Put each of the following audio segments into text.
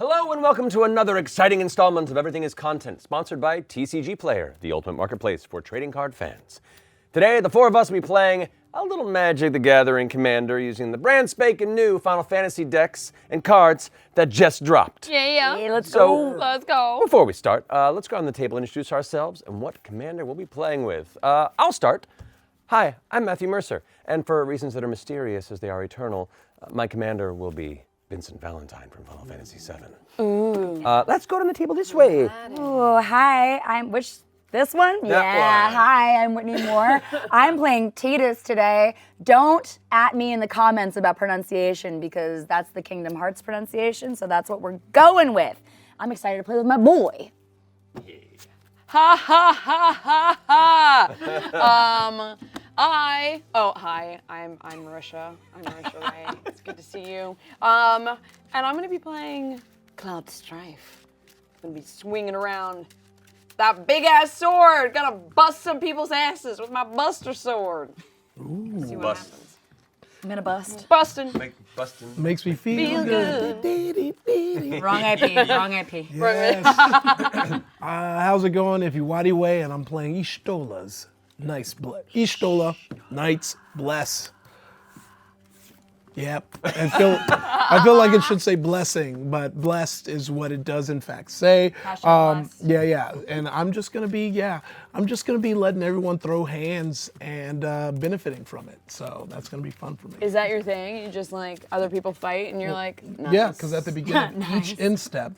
Hello and welcome to another exciting installment of Everything is Content, sponsored by TCGplayer, the ultimate marketplace for trading card fans. Today, the four of us will be playing a little Magic the Gathering Commander using the brand spanking new Final Fantasy decks and cards that just dropped. Yeah. Let's go. Let's go. Before we start, let's go on the table and introduce ourselves and what commander we'll be playing with. I'll start. Hi, I'm Matthew Mercer, and for reasons that are mysterious as they are eternal, my commander will be Vincent Valentine from Final Fantasy VII. Ooh. Let's go to the table this way. Ooh, hi, this one? That Yeah, one. hi, I'm Whitney Moore. I'm playing Tidus today. Don't at me in the comments about pronunciation because that's the Kingdom Hearts pronunciation, so that's what we're going with. I'm excited to play with my boy. Ha ha ha ha ha. Hi, I'm Marisha. I'm Marisha Ray. It's good to see you. And I'm gonna be playing Cloud Strife. I'm gonna be swinging around that big ass sword. Gonna bust some people's asses with my Buster sword. Ooh, See what bust. happens. I'm gonna bust. Busting. Bustin'. Makes me feel good. Wrong IP, wrong IP. Yes. How's it going? Ify Nwadiwe, and I'm playing Ishtola's Nice Bless. Ishtola, Knights Bless. Yep. I feel like it should say blessing, but blessed is what it does in fact say. Yeah. And I'm just gonna be letting everyone throw hands and benefiting from it. So that's gonna be fun for me. Is that your thing? You just like other people fight and you're like, nice. Yeah, because at the beginning, each instep,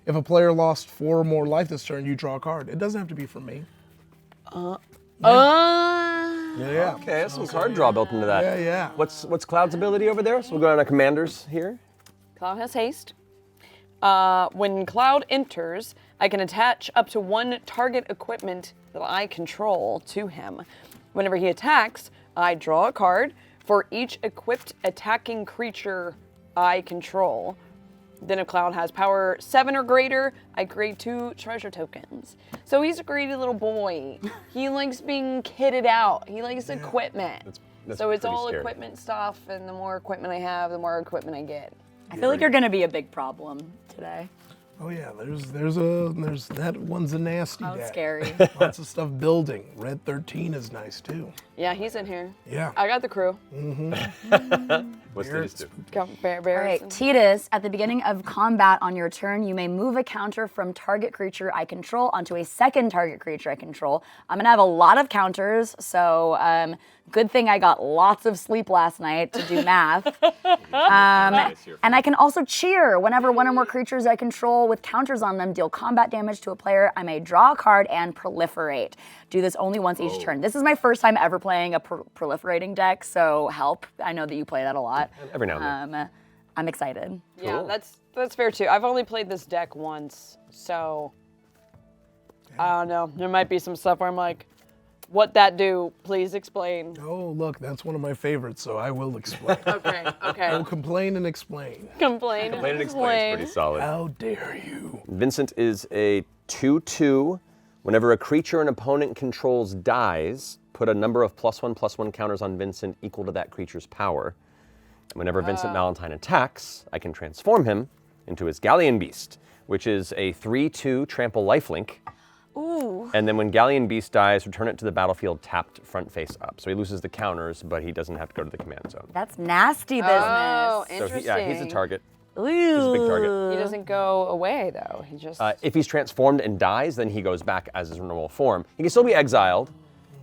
if a player lost 4 or more life this turn, you draw a card. It doesn't have to be for me. Yeah. Okay, there's some card draw built into that. Yeah. What's Cloud's ability over there? So we'll go down to commanders here. Cloud has haste. When Cloud enters, I can attach up to 1 target equipment that I control to him. Whenever he attacks, I draw a card for each equipped attacking creature I control. Then if Cloud has power 7 or greater, I create 2 treasure tokens. So he's a greedy little boy. He likes being kitted out. He likes equipment. That's so it's pretty all scary. Equipment stuff, and the more equipment I have, the more equipment I get. I feel like you're gonna be a big problem today. Oh yeah, there's that one's a nasty Oh, deck. it's scary. Lots of stuff building. Red 13 is nice too. Yeah, he's in here. Yeah. I got the crew. What's Tidus do? Got Bear. All right, Tidus, at the beginning of combat on your turn, you may move a counter from target creature I control onto a second target creature I control. I'm gonna have a lot of counters, so good thing I got lots of sleep last night to do math. And I can also cheer. Whenever 1 or more creatures I control with counters on them deal combat damage to a player, I may draw a card and proliferate. Do this only once each turn. This is my first time ever playing a proliferating deck, so help. I know that you play that a lot. Every now and then. I'm excited. Yeah, Cool. that's fair too. I've only played this deck once, so I don't know. There might be some stuff where I'm like, what that do? Please explain. Oh look, that's one of my favorites, so I will explain. Okay. I'll complain and explain. Complain. Plain and explain is pretty solid. How dare you? Vincent is a 2/2. Whenever a creature an opponent controls dies, put a number of +1/+1 counters on Vincent equal to that creature's power. And whenever Vincent Valentine attacks, I can transform him into his Galleon Beast, which is a 3/2 trample lifelink. Ooh. And then when Galleon Beast dies, return it to the battlefield tapped front face up. So he loses the counters, but he doesn't have to go to the command zone. That's nasty business. Oh, So interesting. he's a target. Ooh. He's a big target. He doesn't go away though. He just. If he's transformed and dies, then he goes back as his normal form. He can still be exiled,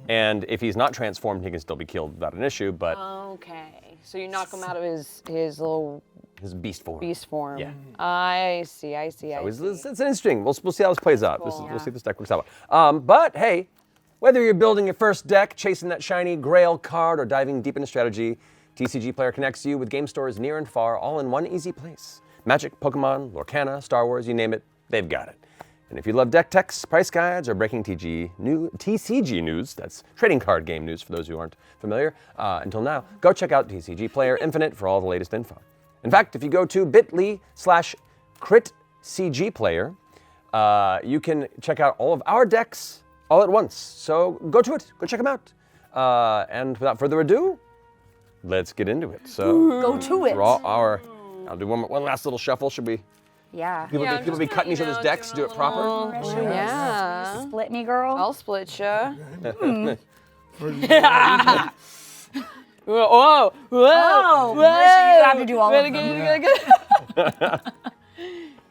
and if he's not transformed, he can still be killed without an issue, but Okay. So you knock him out of his little his beast form. beast form. Yeah. I see. So it's interesting. We'll see how this plays out. Cool. We'll see if this deck works out. But hey, whether you're building your first deck, chasing that shiny grail card, or diving deep into strategy, TCGplayer connects you with game stores near and far, all in one easy place. Magic, Pokemon, Lorcana, Star Wars, you name it, they've got it. And if you love deck techs, price guides, or breaking TCG news, that's trading card game news for those who aren't familiar, until now, go check out TCGplayer Infinite for all the latest info. In fact, if you go to bit.ly/critcgplayer, you can check out all of our decks all at once. So go to it, go check them out. And without further ado, let's get into it. So Go to it. draw our I'll do one last little shuffle. Should we? Yeah. People, Yeah, be, I'm people just be gonna, cutting you each other's know, decks. Do doing it a proper. little- Yeah. Split me, girl. I'll split ya. Yeah. Whoa, whoa, Oh, Marisha, you have to do all of them.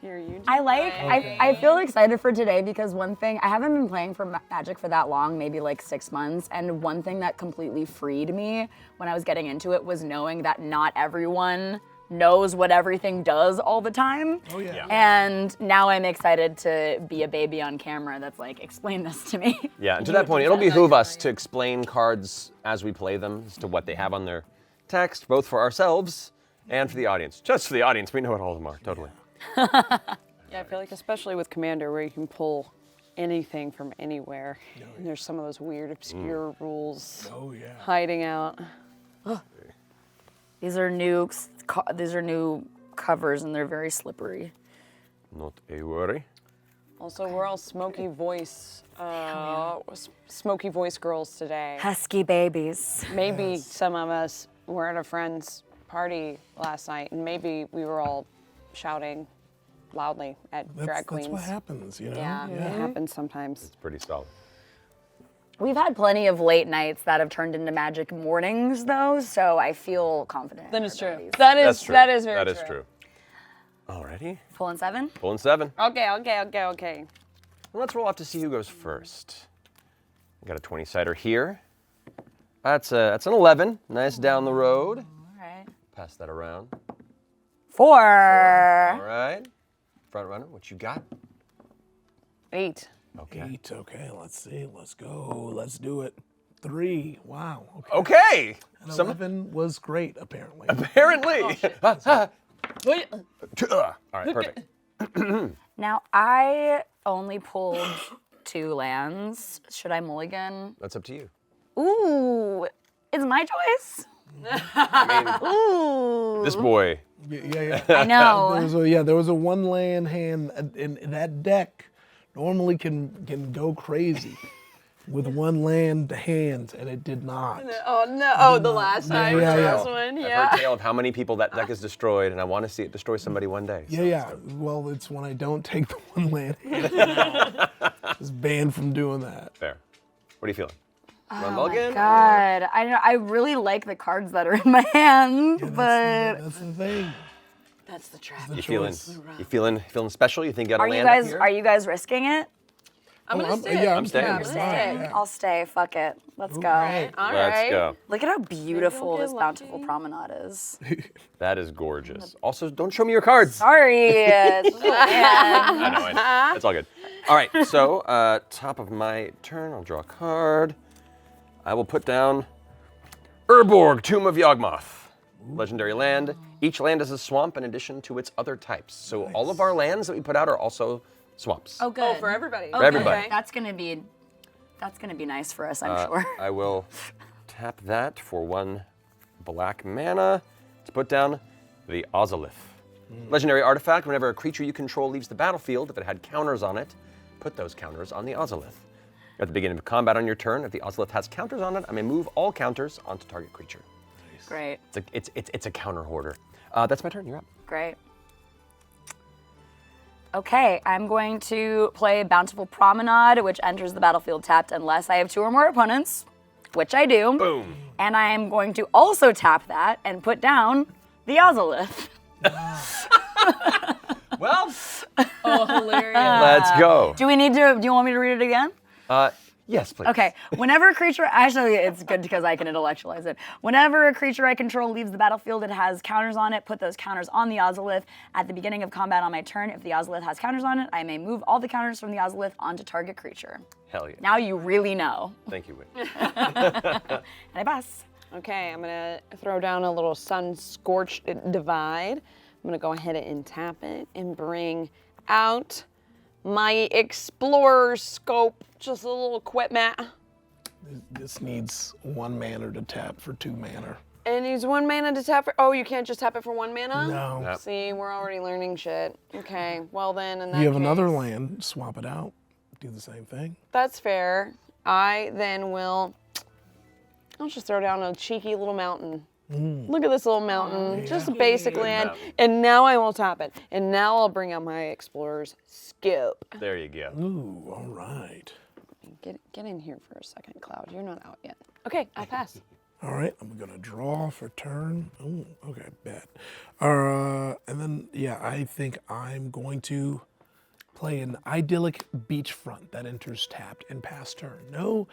Here, you do I feel excited for today because one thing, I haven't been playing for Magic for that long, maybe like 6 months, and one thing that completely freed me when I was getting into it was knowing that not everyone knows what everything does all the time. Oh, yeah. And now I'm excited to be a baby on camera that's like, explain this to me. Yeah, and to that point, it'll behoove us to explain cards as we play them as to what they have on their text, both for ourselves and for the audience. Just for the audience, we know what all of them are, totally. Yeah, I feel like especially with Commander where you can pull anything from anywhere. And there's some of those weird, obscure rules Oh, yeah. hiding out. These are new covers and they're very slippery. Not a worry. Also, we're all smoky voice girls today. Husky babies. Maybe some of us were at a friend's party last night and maybe we were all shouting loudly at drag queens. That's what happens, you know? Yeah, it happens sometimes. It's pretty solid. We've had plenty of late nights that have turned into Magic mornings, though, so I feel confident. That is true. abilities. That's true. That is very That true. is true. Alrighty, Pulling 7? pulling 7. Okay. Well, let's roll off to see who goes first. We got a 20-sider here. That's an 11. Nice down the road. All right. Pass that around. 4. All right. Front runner, what you got? 8. Okay. 8, okay, let's see, let's go, let's do it. 3, wow, okay. Okay. And 11 was great, apparently. Apparently. All right, perfect. Now, I only pulled 2 lands. Should I mulligan? That's up to you. Ooh, it's my choice? Ooh. This boy. Yeah. I know. There was a 1 land hand, and that deck normally can go crazy with 1 land hand, and it did not. Oh no! Oh, the last time, Yeah, the yeah. last one, I've yeah. heard tale of how many people that deck has destroyed, and I want to see it destroy somebody one day. So. Yeah. Well, it's when I don't take the 1 land hand. Just banned from doing that. Fair. What are you feeling? Run Oh mulligan? my God, I really like the cards that are in my hand, but That's the thing. That's the trap. You feeling special? You think you got a are you land up guys here? risking it? I'm gonna stay. Yeah, I'm staying. fine, I'm staying. yeah. I'll stay. Fuck it. Let's go. Right. All Let's right. go. Look at how beautiful get this bountiful lucky. promenade is. That is gorgeous. Also, don't show me your cards. Sorry. It's the land. I know. It's all good. All right, so top of my turn, I'll draw a card. I will put down Urborg, Tomb of Yawgmoth. Legendary land. Each land is a swamp in addition to its other types. So all of our lands that we put out are also swamps. Oh, good. Oh, for everybody. For everybody. Okay. That's gonna be nice for us, I'm sure. I will tap that for 1 black mana to put down the Ozolith. Legendary artifact. Whenever a creature you control leaves the battlefield, if it had counters on it, put those counters on the Ozolith. At the beginning of combat on your turn, if the Ozolith has counters on it, I may move all counters onto target creature. Great. It's a counter hoarder. That's my turn. You're up. Great. Okay, I'm going to play Bountiful Promenade, which enters the battlefield tapped unless I have 2 or more opponents, which I do. Boom. And I am going to also tap that and put down the Ozolith. Well, Oh, hilarious. let's go. Do you want me to read it again? Yes, please. Okay, whenever a creature, actually it's good because I can intellectualize it. Whenever a creature I control leaves the battlefield, it has counters on it, put those counters on the Ozolith. At the beginning of combat on my turn, if the Ozolith has counters on it, I may move all the counters from the Ozolith onto target creature. Hell yeah. Now you really know. Thank you, Whitney. And I pass. Okay, I'm gonna throw down a little sun-scorched divide. I'm gonna go ahead and tap it and bring out my Explorer Scope, just a little equipment. This needs 1 mana to tap for 2 mana. It needs 1 mana to tap for, oh, you can't just tap it for 1 mana? No. Yep. See, we're already learning shit. Okay, well then, in that You have another case- land, swap it out, do the same thing. That's fair. I then will, I'll just throw down a cheeky little mountain. Look at this little mountain, just a basic land. And now I will tap it. And now I'll bring out my explorer's scope. There you go. Ooh, all right. Get in here for a second, Cloud. You're not out yet. Okay, I pass. All right, I'm gonna draw for turn. Oh, okay, bet. And then, yeah, I think I'm going to play an idyllic beachfront that enters tapped and pass turn. No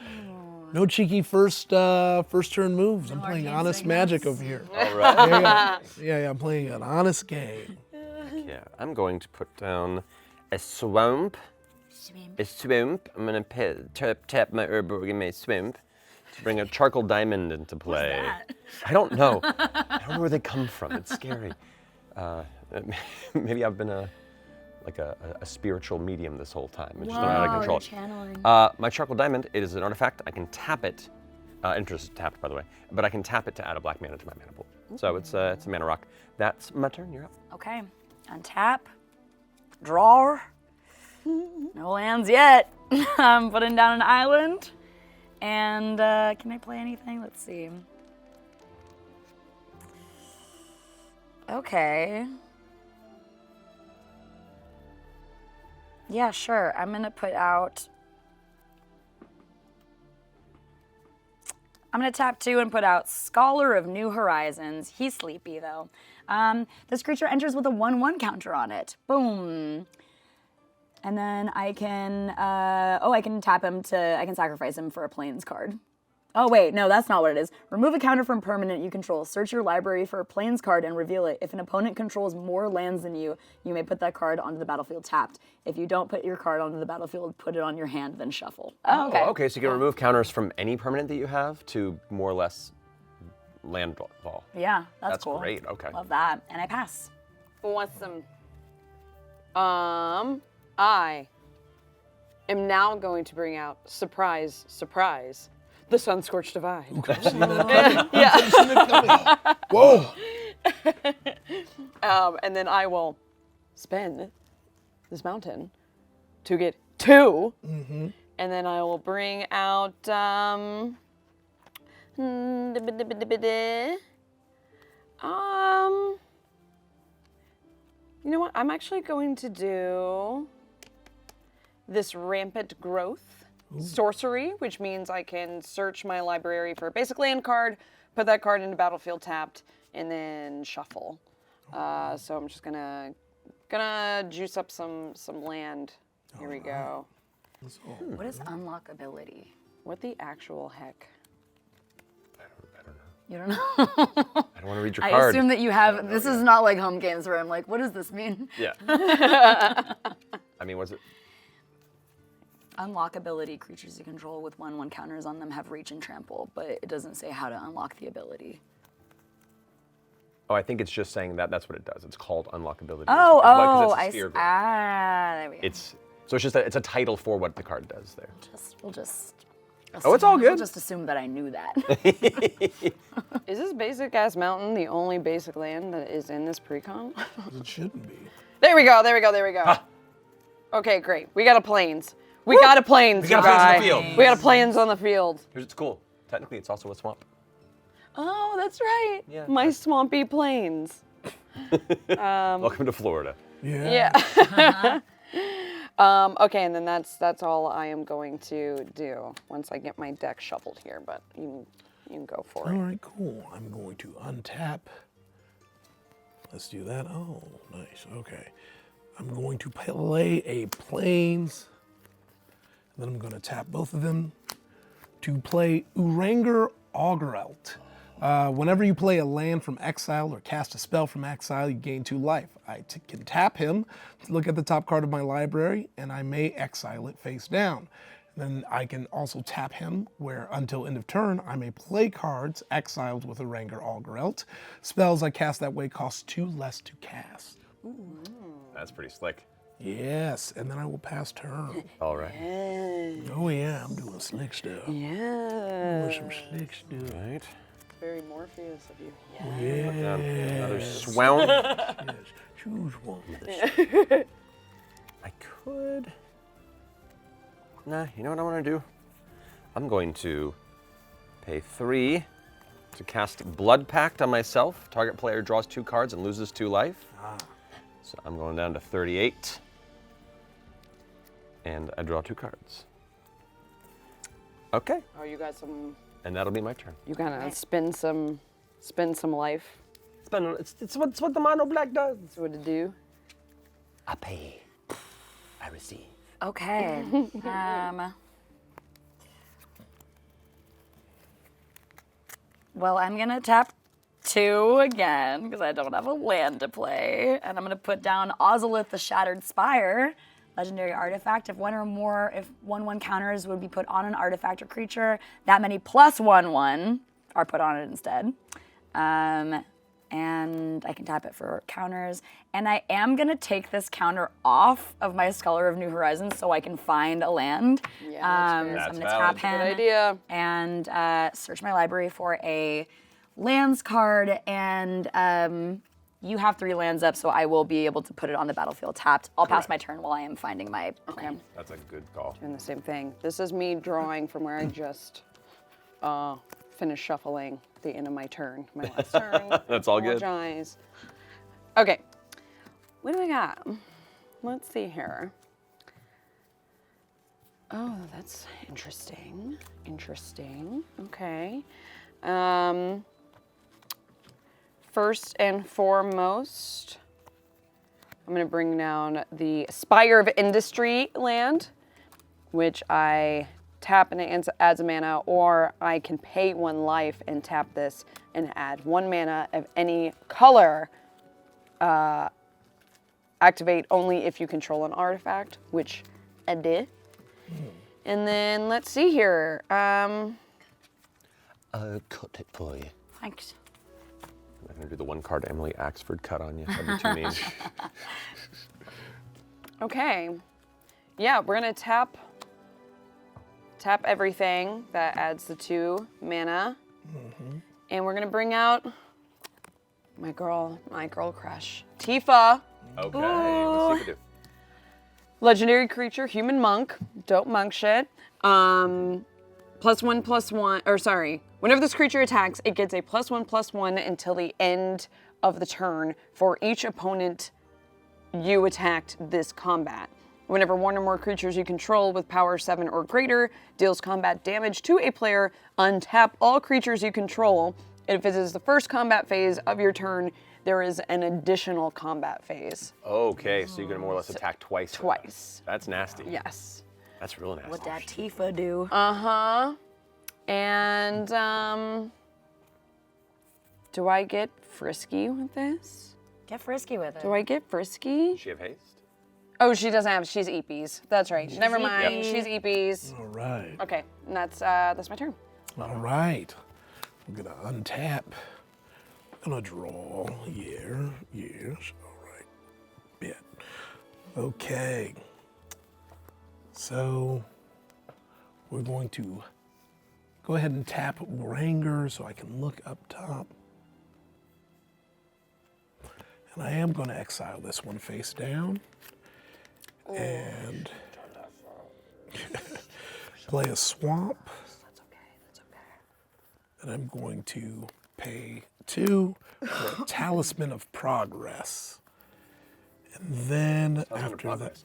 cheeky first turn moves. I'm playing honest magic over here. All right. Yeah, I'm playing an honest game. Yeah, I'm going to put down a swamp. A swamp. I'm going to tap my Urborg in my swamp to bring a charcoal diamond into play. What's that? I don't know. I don't know where they come from. It's scary. Maybe I've been a spiritual medium this whole time. I just don't know how to control it. Channeling. My charcoal diamond, it is an artifact. I can tap it. Interest is tapped, by the way. But I can tap it to add a black mana to my mana pool. So it's a mana rock. That's my turn. You're up. Okay, untap, draw. No lands yet. I'm putting down an island. And can I play anything? Let's see. Okay. Yeah, sure. I'm gonna put out. I'm gonna tap 2 and put out Scholar of New Horizons. He's sleepy though. This creature enters with a 1/1 counter on it. Boom. And then I can, I can tap him I can sacrifice him for a Plains card. Oh wait, no, that's not what it is. Remove a counter from permanent you control. Search your library for a Plains card and reveal it. If an opponent controls more lands than you, you may put that card onto the battlefield tapped. If you don't put your card onto the battlefield, put it on your hand, then shuffle. Oh, okay. Oh, okay, so you can remove counters from any permanent that you have to more or less landfall. Yeah, that's cool. That's great, okay. Love that. And I pass. Awesome. I am now going to bring out, surprise, surprise, the Sun-Scorched Divide. Whoa! And then I will spend this mountain to get 2. And then I will bring out, you know what? I'm actually going to do this Rampant Growth sorcery, which means I can search my library for a basic land card, put that card into battlefield tapped, and then shuffle. So I'm just gonna juice up some land. Here we go. What is unlockability? What the actual heck? You don't know? I don't want to read your I card. assume that you have, this is not like home games where I'm like, what does this mean? Yeah. I mean, what's it? Unlockability, creatures you control with 1/1 counters on them have reach and trample, but it doesn't say how to unlock the ability. Oh, I think it's just saying that that's what it does. It's called unlockability. I see. there we go. So it's a title for what the card does there. We'll just it's all good. We'll just assume that I knew that. Is this basic ass mountain the only basic land that is in this precon? It shouldn't be. There we go. Okay, great. We got a plains. We got a plains. We got a plains on the field. We got a plains on the field. Here's what's cool. Technically, it's also a swamp. Oh, that's right. Yeah. My swampy plains. Welcome to Florida. Yeah. Okay, and then that's all I am going to do once I get my deck shuffled here. But you can go for it. All right, cool. I'm going to untap. Let's do that. Oh, nice. Okay. I'm going to play a Plains. Then I'm going to tap both of them to play Uranger Augerelt. Whenever you play a land from exile or cast a spell from exile, you gain 2 life. I can tap him, look at the top card of my library, and I may exile it face down. Then I can also tap him, where until end of turn, I may play cards exiled with Uranger Augerelt. Spells I cast that way cost 2 less to cast. Ooh. That's pretty slick. Yes, and then I will pass turn. All right. Oh yeah, I'm doing slick stuff. Yeah. Doing some slick stuff. Right. Very Morpheus of you. Yeah. Another swamp. Yes. Choose one. I could. Nah, you know what I want to do? I'm going to pay 3 to cast Blood Pact on myself. Target player draws 2 cards and loses 2 life. So I'm going down to 38. And I draw 2 cards. Okay. Oh, you got some. And that'll be my turn. You gotta spin some life. It's what the mono black does. That's what it do. I pay. I receive. Okay. Well, I'm gonna tap 2 again because I don't have a land to play, and I'm gonna put down Ozolith the Shattered Spire, legendary artifact. If 1/1 counters would be put on an artifact or creature, that many plus 1/1 are put on it instead. And I can tap it for counters. And I am gonna take this counter off of my Scholar of New Horizons so I can find a land. Yeah, that's fair. So I'm That's gonna valid. tap him Good idea. and search my library for a lands card. And you have 3 lands up, so I will be able to put it on the battlefield tapped. I'll pass my turn while I am finding my plan. That's a good call. Doing the same thing. This is me drawing from where I just finished shuffling the end of my turn. My last turn. That's all good. Apologize. Okay. What do we got? Let's see here. Oh, that's interesting. Interesting. Okay. First and foremost, I'm going to bring down the Spire of Industry land, which I tap and it adds a mana, or I can pay 1 life and tap this and add 1 mana of any color. Activate only if you control an artifact, which I did. And then let's see here. I'll cut it for you. Thanks. I'm gonna do the 1 card Emily Axford cut on you. That'd be too mean. Okay. Yeah, we're gonna tap everything. That adds the 2 mana. And we're gonna bring out my girl crush, Tifa. Okay, let's see if we do. Legendary creature, human monk. Dope monk shit. +1/+1, or sorry, whenever this creature attacks, it gets a +1/+1 until the end of the turn for each opponent you attacked this combat. Whenever 1 or more creatures you control with power 7 or greater deals combat damage to a player, untap all creatures you control. If it is the first combat phase of your turn, there is an additional combat phase. Okay, so you're gonna more or less attack twice. with that. Twice. That's nasty. Yes. That's real nasty. What that Tifa do? And do I get frisky with this? Get frisky with it. Do I get frisky? Does she have haste? Oh, she doesn't have. She's EPs. That's right. Never mind. EP. She's EPs. All right. Okay, and that's my turn. All right. I'm gonna untap. I'm gonna draw here. Yes. All right. Bit. Okay. So we're going to go ahead and tap Ranger so I can look up top. And I am going to exile this one face down. And play a swamp. That's okay. And I'm going to pay 2 for a Talisman of Progress. And then after that,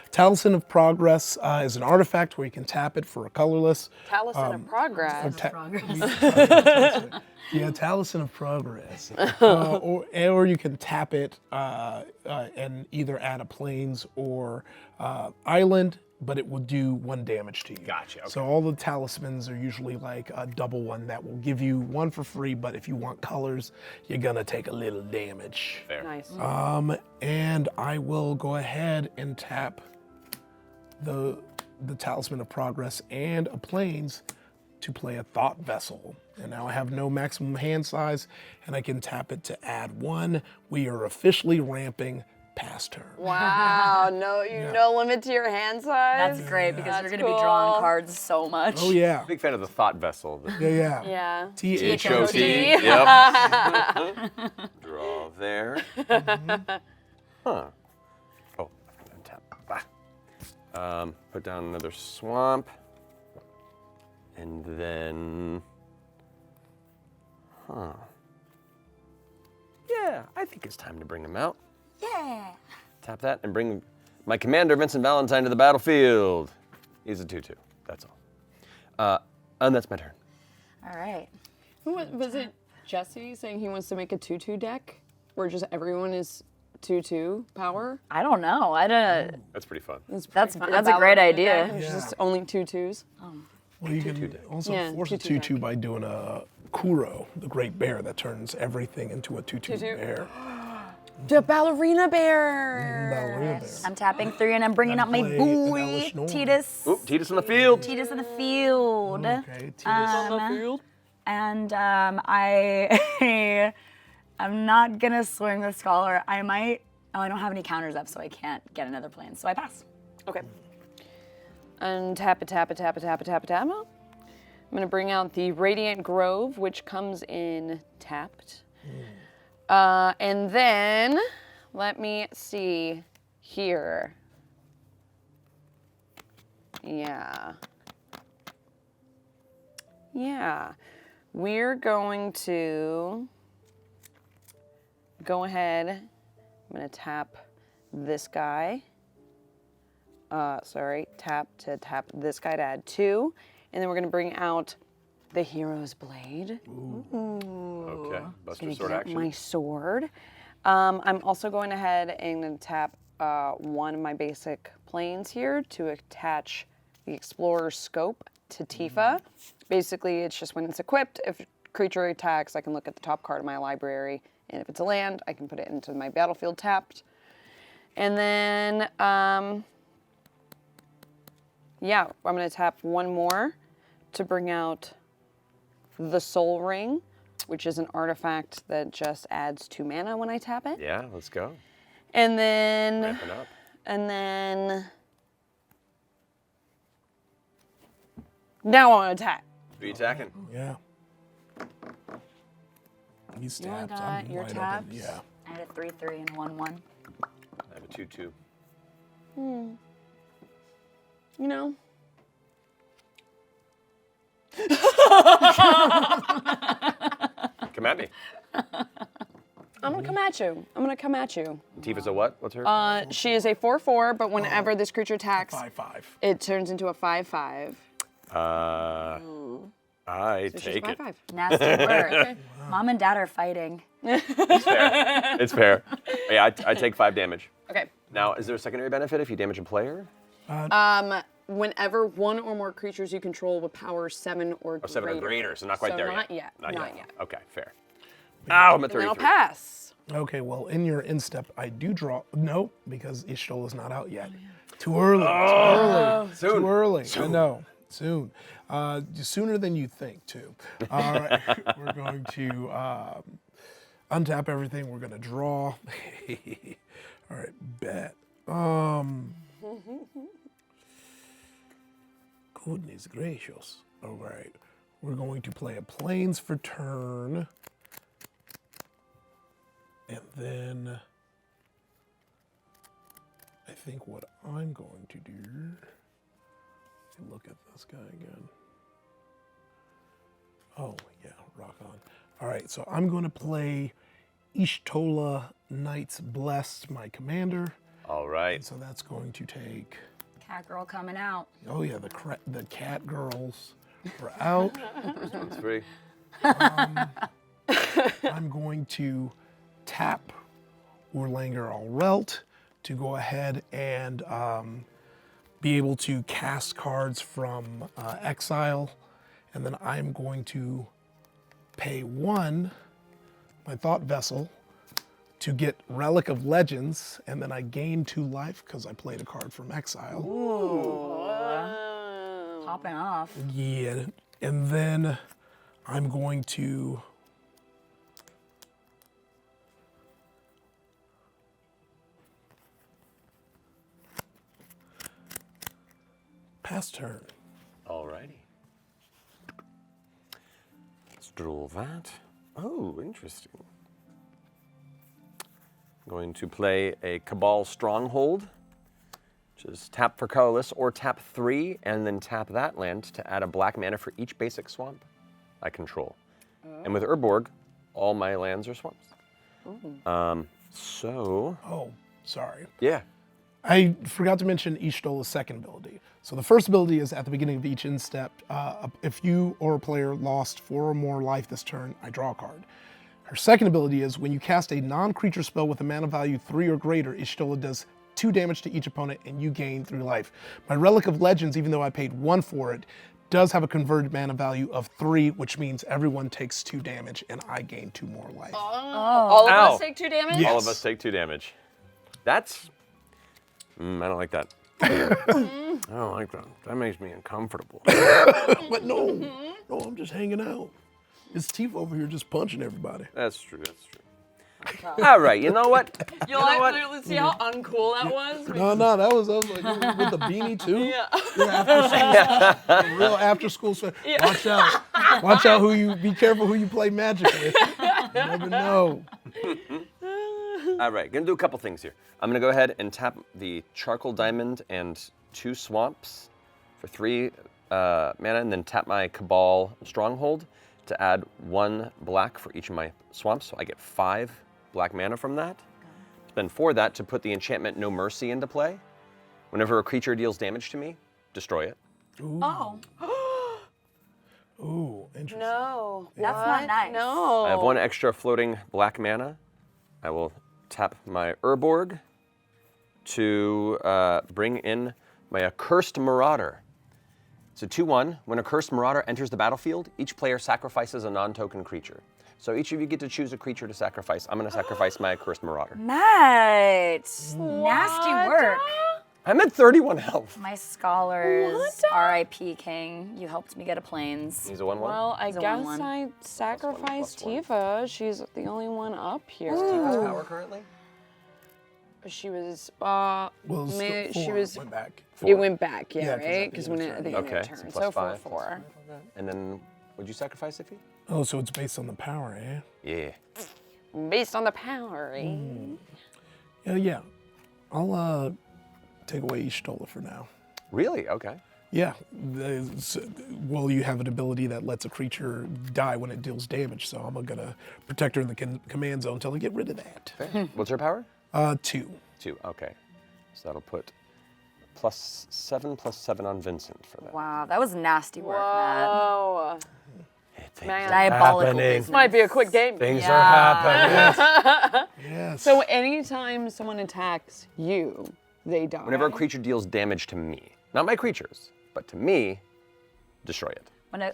Talisman of Progress is an artifact where you can tap it for a colorless. Talisman of Progress. Yeah, Talisman of Progress. Or you can tap it and either add a plains or island, but it will do 1 damage to you. Gotcha, okay. So all the talismans are usually like a double one that will give you 1 for free, but if you want colors, you're gonna take a little damage. Fair. Nice. And I will go ahead and tap the Talisman of Progress and a plains to play a Thought Vessel. And now I have no maximum hand size, and I can tap it to add 1. We are officially ramping past turn. Wow. No limit to your hand size. That's great because you're That's going to be drawing cool. cards so much. Oh yeah, Big fan of the Thought Vessel. yeah. Yeah. T-H-O-T. Yep. Draw there. Huh. Oh, untap. Put down another swamp. And then, Yeah, I think it's time to bring him out. Yeah. Tap that and bring my commander, Vincent Valentine, to the battlefield. He's a 2/2, that's all. And that's my turn. All right. Was it Jesse saying he wants to make a 2/2 deck where just everyone is 2/2 power? I don't know. I don't. That's pretty fun. That's a great idea. It's just only 2/2s. Well, you can also Yeah, force a 2/2 2/2 by doing a Kuro, the great bear that turns everything into a 2/2 2/2. bear. The ballerina bear. Ballerina bear. I'm tapping 3 and I'm bringing out my play an boy, Alice Norm. Titus. Oop, Titus on the field. Titus in the field. Okay, Titus. On the field. And I'm not gonna swing the scholar. I might. Oh, I don't have any counters up, so I can't get another plane. So I pass. Okay. And tap it. I'm gonna bring out the Radiant Grove, which comes in tapped. And then, let me see here. Yeah. We're going to go ahead. I'm gonna tap this guy. Tap this guy to add 2. And then we're gonna bring out the Hero's Blade. Okay, Buster Gonna sword get action. my sword. I'm also going ahead and gonna tap one of my basic planes here to attach the Explorer's Scope to Tifa. Basically, it's just when it's equipped, if creature attacks, I can look at the top card of my library, and if it's a land, I can put it into my battlefield tapped. And then, I'm gonna tap one more to bring out the Soul Ring, which is an artifact that just adds 2 mana when I tap it. Yeah, let's go. And then, Ramping up. now I want to attack. Who are you attacking? Yeah. He's You only tapped. got I'm your wide taps? open. Yeah. I had a 3/3 and 1/1. I have a 2/2. You know, Come at me. I'm gonna come at you. Tifa's a what? What's her? She is a 4/4, but whenever this creature attacks, 5/5. it turns into a 5/5. I So she's take it. 5/5. Nasty work. Mom and Dad are fighting. It's fair. Yeah, I take 5 damage. Okay. Now, is there a secondary benefit if you damage a player? Whenever one or more creatures you control with power 7 or greater. 7 or greater, so not quite there not yet. yet. Not yet. Okay, fair. Ow, I'm at And then 33. I'll pass. Okay, well, in your instep, I do draw. No, because Ishtola is not out yet. Too early. Soon. Too early. I know. Soon. Sooner than you think, too. All right. We're going to untap everything. We're going to draw. All right, bet. Goodness gracious. All right. We're going to play a plains for turn. And then I think what I'm going to do, look at this guy again. Oh, yeah, rock on. All right, so I'm going to play Ishtola Knights Blessed, my commander. All right. So that's going to take, Cat girl coming out. oh yeah, the cat girls are out. It's free. I'm going to tap Urlanger Alrelt to go ahead and be able to cast cards from exile. And then I'm going to pay 1, my Thought Vessel, to get Relic of Legends, and then I gain 2 life because I played a card from exile. Popping off. Yeah, and then I'm going to pass turn. All righty. Let's draw that. Oh, interesting. I'm going to play a Cabal Stronghold, which is tap for colorless or tap 3 and then tap that land to add a black mana for each basic swamp I control. And with Urborg, all my lands are swamps. So, Oh, sorry. yeah. I forgot to mention Ishtola's second ability. So the first ability is at the beginning of each end step. If you or a player lost 4 or more life this turn, I draw a card. Her second ability is when you cast a non-creature spell with a mana value 3 or greater, Ishtola does 2 damage to each opponent and you gain 3 life. My Relic of Legends, even though I paid 1 for it, does have a converted mana value of 3, which means everyone takes 2 damage and I gain 2 more life. All of Ow. us take 2 damage? Yeah. All Yes. of us take 2 damage. That's... I don't like that. I don't like that. That makes me uncomfortable. But no, I'm just hanging out. It's Tifa over here just punching everybody. That's true, that's true. All right, you know what? You like, see how uncool that was? No, that was like with the beanie too. Yeah. Real after school stuff. Watch out be careful who you play Magic with. You never know. All right, gonna do a couple things here. I'm gonna go ahead and tap the Charcoal Diamond and 2 Swamps for 3 mana, and then tap my Cabal Stronghold to add 1 black for each of my swamps, so I get 5 black mana from that. Spend 4 of that to put the enchantment No Mercy into play. Whenever a creature deals damage to me, destroy it. Oh, Ooh, interesting. No. that's not nice. No. I have 1 extra floating black mana. I will tap my Urborg to bring in my Accursed Marauder. It's a 2/1. When Accursed Marauder enters the battlefield, each player sacrifices a non-token creature. So each of you get to choose a creature to sacrifice. I'm going to sacrifice my Accursed Marauder. Matt, nasty work. I'm at 31 health. My scholars, R.I.P. King. You helped me get a planes. He's a 1/1. Well, I It's a guess 1/1. I sacrificed +1. Tifa. She's the only one up here. Tifa's power currently? She was, Well, she 4 was, went back. it went back, yeah, Yeah, 'cause at right? the Because end when of at turn. the end Okay, of the turn. so So +5. 4/4. And then, would you sacrifice Ify? Oh, so it's based on the power, eh? Yeah. Based on the power, eh? Yeah. I'll take away Ishtola for now. Really? Okay. Yeah. Well, you have an ability that lets a creature die when it deals damage, so I'm gonna protect her in the command zone until I get rid of that. Fair. What's her power? 2. 2. Okay. So that'll put +7/+7 on Vincent for that. Wow, that was nasty work, Matt. Whoa. Man. Diabolical happening. business. Might be a quick game. Things Yeah. are happening. Yes. So anytime someone attacks you, they die. Whenever a creature deals damage to me, not my creatures, but to me, destroy it.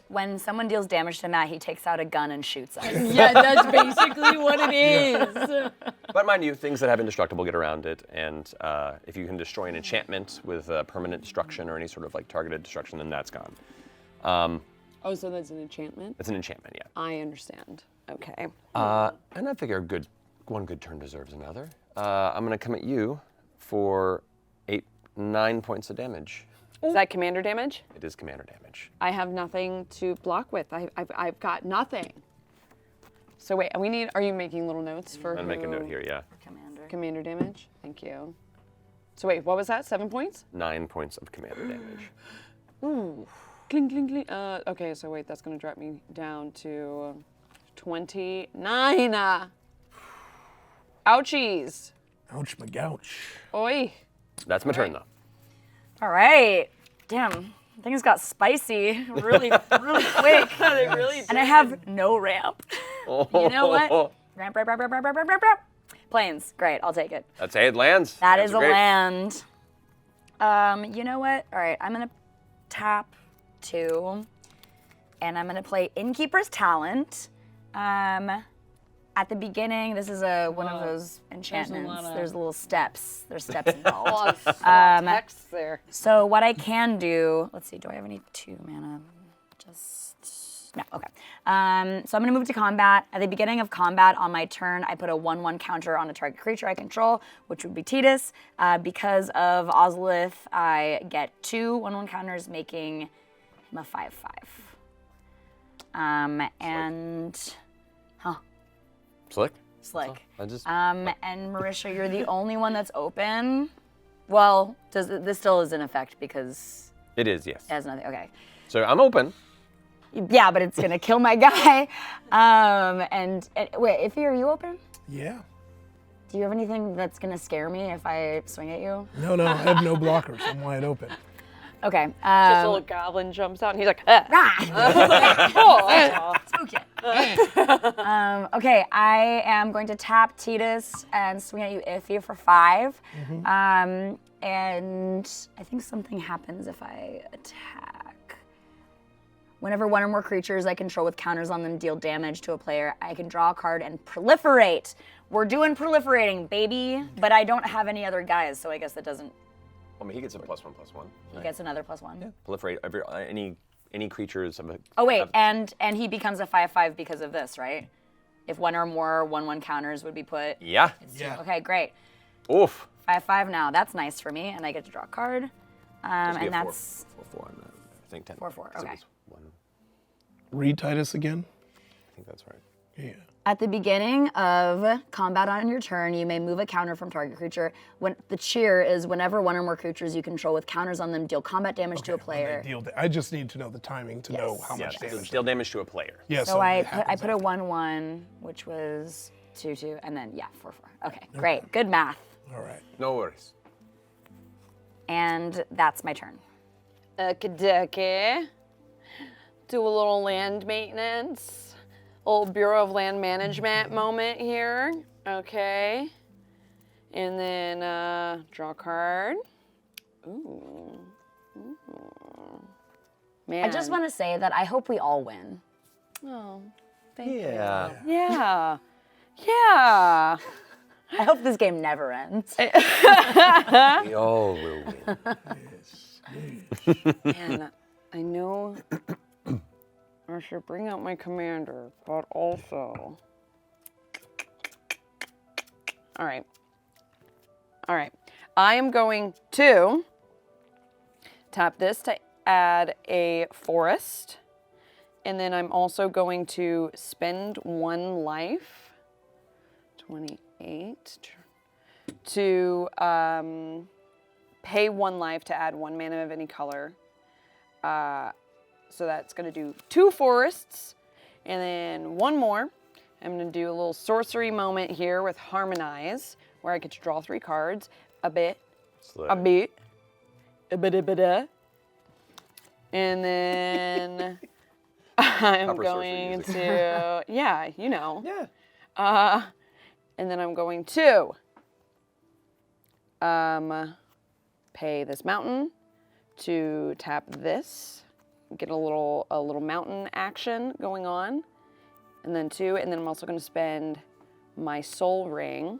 When someone deals damage to Matt, he takes out a gun and shoots us. Yeah, that's basically what it is. But mind you, things that have indestructible get around it, and if you can destroy an enchantment with permanent destruction or any sort of like targeted destruction, then that's gone. Oh, so that's an enchantment? It's an enchantment, yeah. I understand. Okay. And I figure one good turn deserves another. I'm gonna come at you for 9 points of damage. Is that commander damage? It is commander damage. I have nothing to block with. I've got nothing. So wait, are you making little notes for I'm gonna make a note here, yeah. Commander damage? Thank you. So wait, what was that? 7 points? 9 points of commander damage. Ooh. Cling, cling, cling. Okay, so wait, that's gonna drop me down to 29. Ouchies. Ouch, my gouch. Oi. That's my turn, though. All right. Damn, things got spicy really quick. They really And I have no ramp. You know what? Ramp. Planes. Great, I'll take it. That's 8 lands. That Lands is are a great. land. You know what? All right, I'm gonna tap 2, and I'm gonna play Innkeeper's Talent. At the beginning, this is one of those enchantments. There's little steps. There's steps involved. text there. So what I can do, let's see, do I have any 2 mana? No, okay. So I'm gonna move to combat. At the beginning of combat on my turn, I put a 1/1 counter on a target creature I control, which would be Tidus. Because of Ozolith, I get 2 1/1 counters, making him a 5/5. Slick. I just And Marisha, you're the only one that's open. Well, this still is in effect because it is, yes. it has nothing. Okay. So I'm open. Yeah, but it's gonna kill my guy. And wait, Ify, are you open? Yeah. Do you have anything that's gonna scare me if I swing at you? No, I have no blockers. I'm wide open. Okay. Just a little goblin jumps out and he's like, ah. Spook it. Okay, I am going to tap Titus and swing at you, Ify, for 5. And I think something happens if I attack. Whenever one or more creatures I control with counters on them deal damage to a player, I can draw a card and proliferate. We're doing proliferating, baby. But I don't have any other guys, so I guess that doesn't. I mean, he gets a +1/+1. He gets another +1. Yeah. Proliferate any creatures of a. Oh wait, and he becomes a 5/5 because of this, right? If one or more 1/1 counters would be put. Yeah. Yeah. Okay, great. Oof. 5/5 now. That's nice for me, and I get to draw a card. And Be a that's 4/4 on that. I think 10. 4/4, 'cause it okay. was 1. Read Titus again. I think that's right. Yeah. At the beginning of combat on your turn, you may move a counter from target creature. When the cheer is whenever one or more creatures you control with counters on them deal combat damage to a player. I just need to know the timing to know how much Yes. damage. Deal damage to a player. Yeah. So I it put happens a 1/1, which was 2/2, and then 4/4. Okay, great, good math. All right. No worries. And that's my turn. Okey-dokey. Do a little land maintenance. Old Bureau of Land Management moment here. Okay. And then draw a card. Ooh. Man. I just want to say that I hope we all win. Oh, thank you. Yeah. Yeah. Yeah. I hope this game never ends. We all will win. Man, I know I should bring out my commander, but also. All right. I am going to tap this to add a forest. And then I'm also going to spend 1 life, 28, to pay 1 life to add 1 mana of any color. So that's going to do 2 forests, and then 1 more. I'm going to do a little sorcery moment here with Harmonize, where I get to draw 3 cards. A bit. And then I'm Proper sorcery going music. to, yeah, you know. Yeah. And then I'm going to pay this mountain to tap this, get a little mountain action going on, and then 2, and then I'm also going to spend my soul ring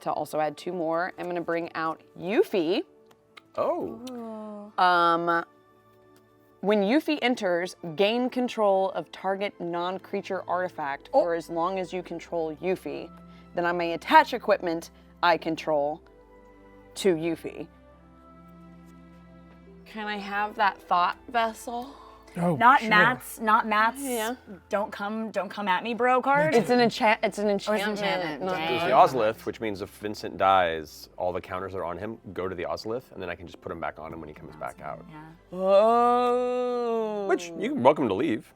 to also add 2 more. I'm going to bring out Ify. Oh. When Ify enters, gain control of target non-creature artifact for as long as you control Ify. Then I may attach equipment I control to Ify. Can I have that thought vessel? Oh, Not sure. Matt's. Yeah. Don't come at me, bro. Card. It's an enchantment. enchantment. not- Dang. There's the Ozolith, which means if Vincent dies, all the counters that are on him go to the Ozolith, and then I can just put him back on him when he comes back out. Yeah. Oh. Which you're welcome to leave.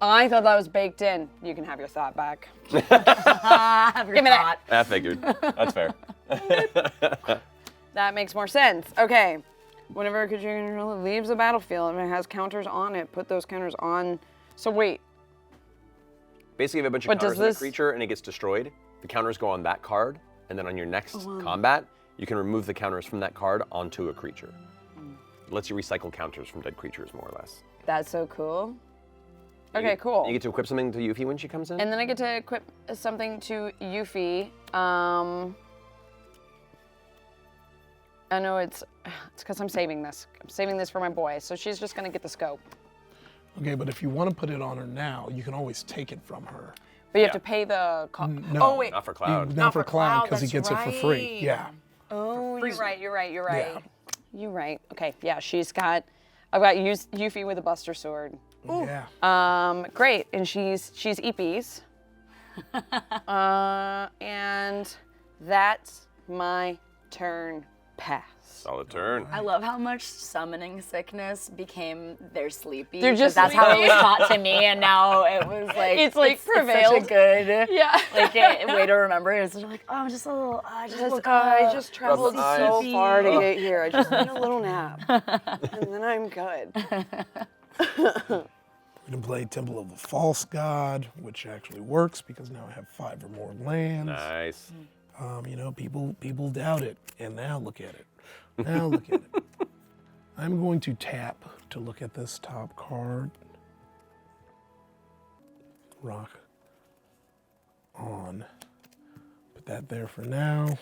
I thought that was baked in. You can have your thought back. Have your Give me that. I figured. That's fair. That makes more sense. Okay. Whenever a creature you control leaves the battlefield and it has counters on it, put those counters on. So wait. Basically, you have a bunch of But does counters on a this- creature and it gets destroyed. The counters go on that card, and then on your next combat, you can remove the counters from that card onto a creature. It lets you recycle counters from dead creatures, more or less. That's so cool. Okay, cool. You get to equip something to Ify when she comes in? And then I get to equip something to Ify. I know it's because I'm saving this. I'm saving this for my boy. So she's just gonna get the scope. Okay, but if you want to put it on her now, you can always take it from her. But you have Yeah. to pay the No. Oh wait. Not for Cloud. Not for Cloud, because he that's gets it for free. right. Yeah. Oh, you're right. Yeah. You're right. Okay, yeah, I've got Ify with a Buster Sword. Yeah. Great, and she's Ify's. And that's my turn. pass. Solid turn. I love how much summoning sickness became they're sleepy. They're 'cause just that's how it was sleepy. taught to me, and now it was like It's like It's such a prevailed. good Yeah. way to remember it. It's like, oh, just a little. I just traveled Rub so eyes. far to get here. I just need a little nap, and then I'm good. We can play Temple of the False God, which actually works because now I have 5 or more lands. Nice. You know, people doubt it, and now look at it. Now look at it. I'm going to tap to look at this top card. Rock on. Put that there for now.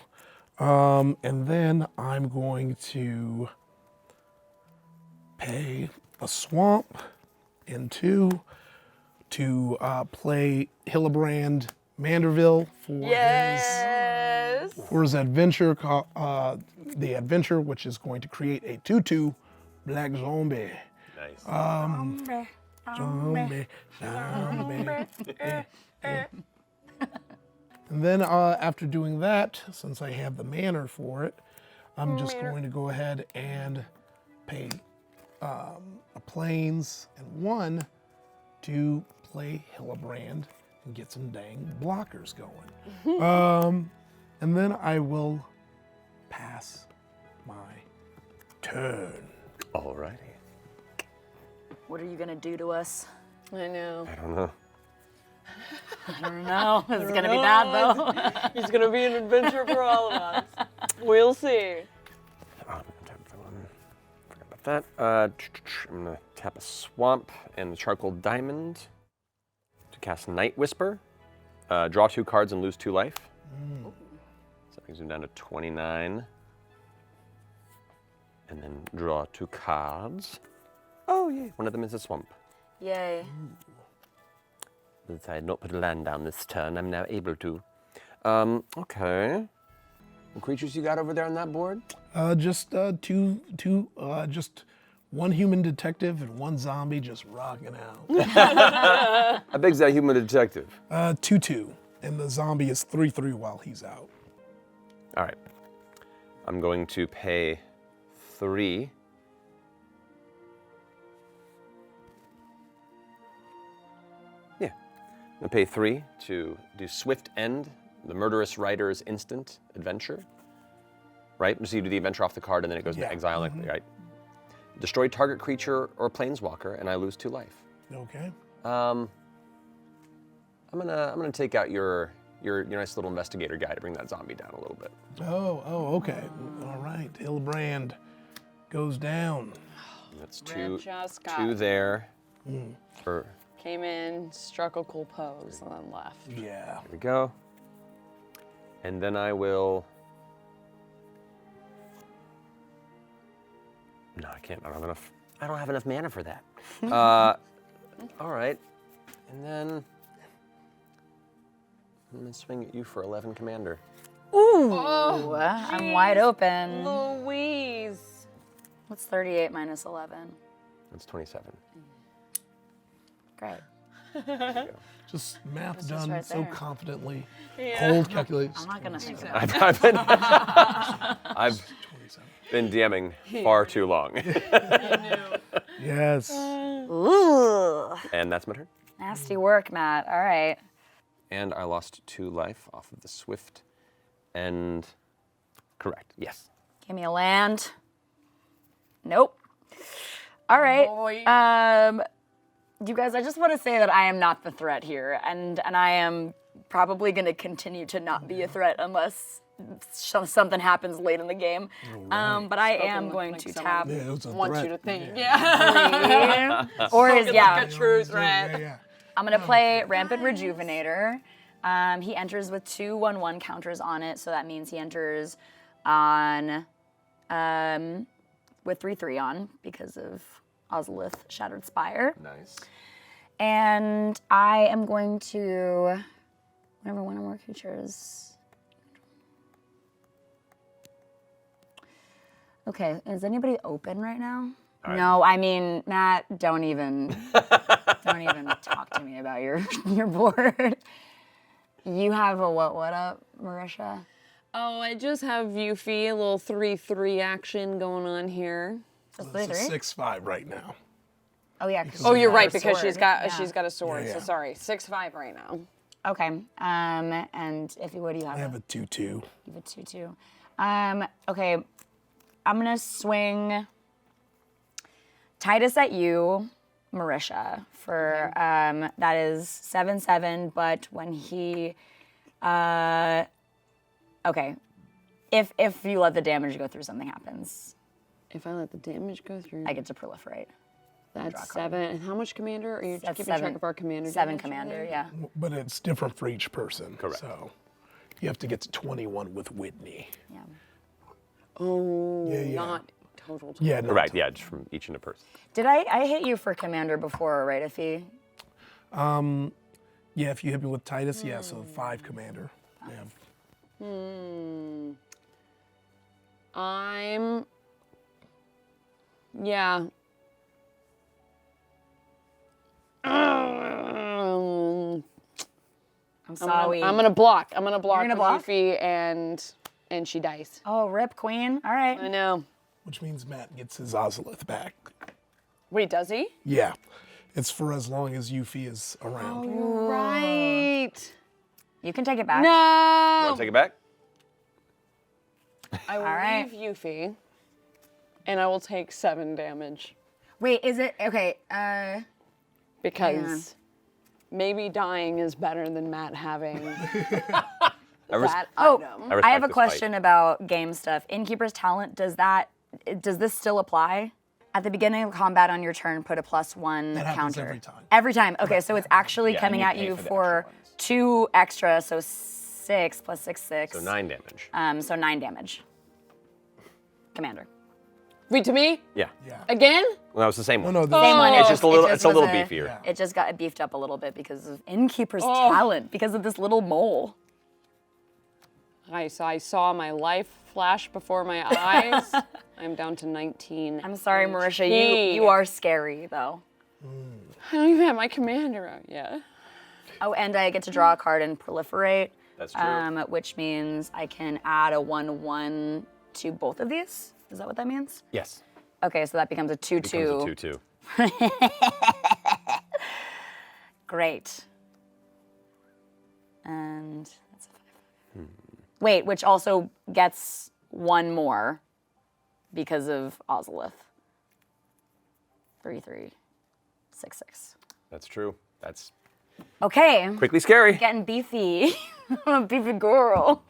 And then I'm going to pay a swamp and 2 to play Hillebrand Manderville for his adventure, the adventure, which is going to create a 2/2 black zombie. Nice. Zombie. And then after doing that, since I have the manor for it, I'm just going to go ahead and pay a plains and 1 to play Hillebrand and get some dang blockers going. And then I will pass my turn. Alrighty. What are you gonna do to us? I know. I don't know. I don't know. This is gonna be bad though. It's gonna be an adventure for all of us. We'll see. I'm gonna tap that one. Forgot about that. I'm gonna tap a swamp and the charcoal diamond to cast Night Whisper. Draw 2 cards and lose 2 life. So that brings him down to 29. And then draw 2 cards. Oh yeah, one of them is a swamp. Yay. Since I had not put a land down this turn, I'm now able to. Okay. What creatures you got over there on that board? Just two, just 1 human detective and 1 zombie just rocking out. How big's that human detective? 2/2, and the zombie is 3/3 while he's out. All right. I'm going to pay 3. Yeah. I'm going to pay 3 to do Swift End, the Murderous Rider's Instant Adventure. Right? So you do the adventure off the card and then it goes to exile, right? Destroy target creature or planeswalker, and I lose 2 life. Okay. I'm gonna take out your nice little investigator guy to bring that zombie down a little bit. Oh, okay. All right. Hillebrand goes down. That's Red just got 2 there. For Came in, struck a cool pose, and then left. Yeah. here we go. And then I will. No, I can't. I don't have enough mana for that. All right. And then I'm gonna swing at you for 11 commander. Ooh, I'm wide open. Louise. What's 38 minus 11? That's 27. Great. Just math That's done just right so there. confidently. Cold calculations. I'm not gonna think about I've been DMing far too long. Yes. it. Ooh, And that's my turn. nasty work, Matt. All right. And I lost 2 life off of the Swift End. Correct. Yes. Give me a land. Nope. All right. Boy. You guys, I just want to say that I am not the threat here, and I am probably going to continue to not be a threat unless something happens late in the game. But I am going to tap. Yeah, it was a Want threat. you to think. Yeah. Or is Like a true threat. Yeah. I'm gonna play Rampant Rejuvenator. He enters with 2 1/1 counters on it, so that means he enters on with 3/3 on because of Ozolith Shattered Spire. Nice. And I am going to whenever 1 or more creatures. Okay, is anybody open right now? No, I mean, Matt, don't even talk to me about your board. You have a what up, Marisha? Oh, I just have Yuffie, a little 3/3 action going on here. Just It's 3-3? 6-5 right now. Oh yeah. 'cause Oh, she's you're got right a because sword. she's got a sword. Yeah, So yeah. sorry, 6/5 right now. Okay. And Ify, what do you have? I have a 2-2. You have a 2-2. Okay. I'm gonna swing Titus at you, Marisha, for that is 7/7. But when he, okay, if you let the damage go through, something happens. If I let the damage go through, I get to proliferate. that's 7. And how much commander? Are you That's keeping track of our commander? 7 damage commander, there? yeah. But it's different for each person. Correct. So you have to get to 21 with Whitney. Yeah. Oh, Yeah, yeah. not total. Yeah, no. Right, yeah, just from each in a person. Did I hit you for commander before, right, Ify? Yeah, if you hit me with Titus, yeah, so 5 commander. Yeah. Yeah. I'm sorry. I'm gonna block. I'm gonna block gonna with block? Yuffie and she dies. Oh, rip queen. All right. I know. Which means Matt gets his Ozolith back. Wait, does he? Yeah. It's for as long as Yuffie is around. Right. You can take it back. You No. want to take it back? I will right. leave Yuffie, and I will take 7 damage Wait, is it okay? because maybe dying is better than Matt having I res- that Oh, item. I I respect have a this question about game stuff. Innkeeper's Talent, does this still apply? At the beginning of combat on your turn, put a +1 That happens counter. every time. Every time. Okay, so it's actually Yeah, coming and you at pay you for the for extra ones. 2 extra, so 6 plus 6, 6. So 9 damage. So 9 damage. Commander. Wait, to me? Yeah. Yeah. Again? Well, that was the same one. No, Same one. It's just a little. It's a was little beefier. Yeah. It just got beefed up a little bit because of Innkeeper's Talent, because of this little mole. I saw my life flash before my eyes. I'm down to 19. I'm sorry, Marisha, HP. you are scary, though. I don't even have my commander out yet. Oh, and I get to draw a card and proliferate. That's true. Which means I can add a 1/1 to both of these. Is that what that means? Yes. Okay, so that becomes a 2/2. Becomes a 2/2. Great. And that's a 5. Wait, which also gets 1 more because of Ozolith. 3/3. 6/6. That's true. That's Okay, quickly scary. getting beefy. I'm a beefy girl.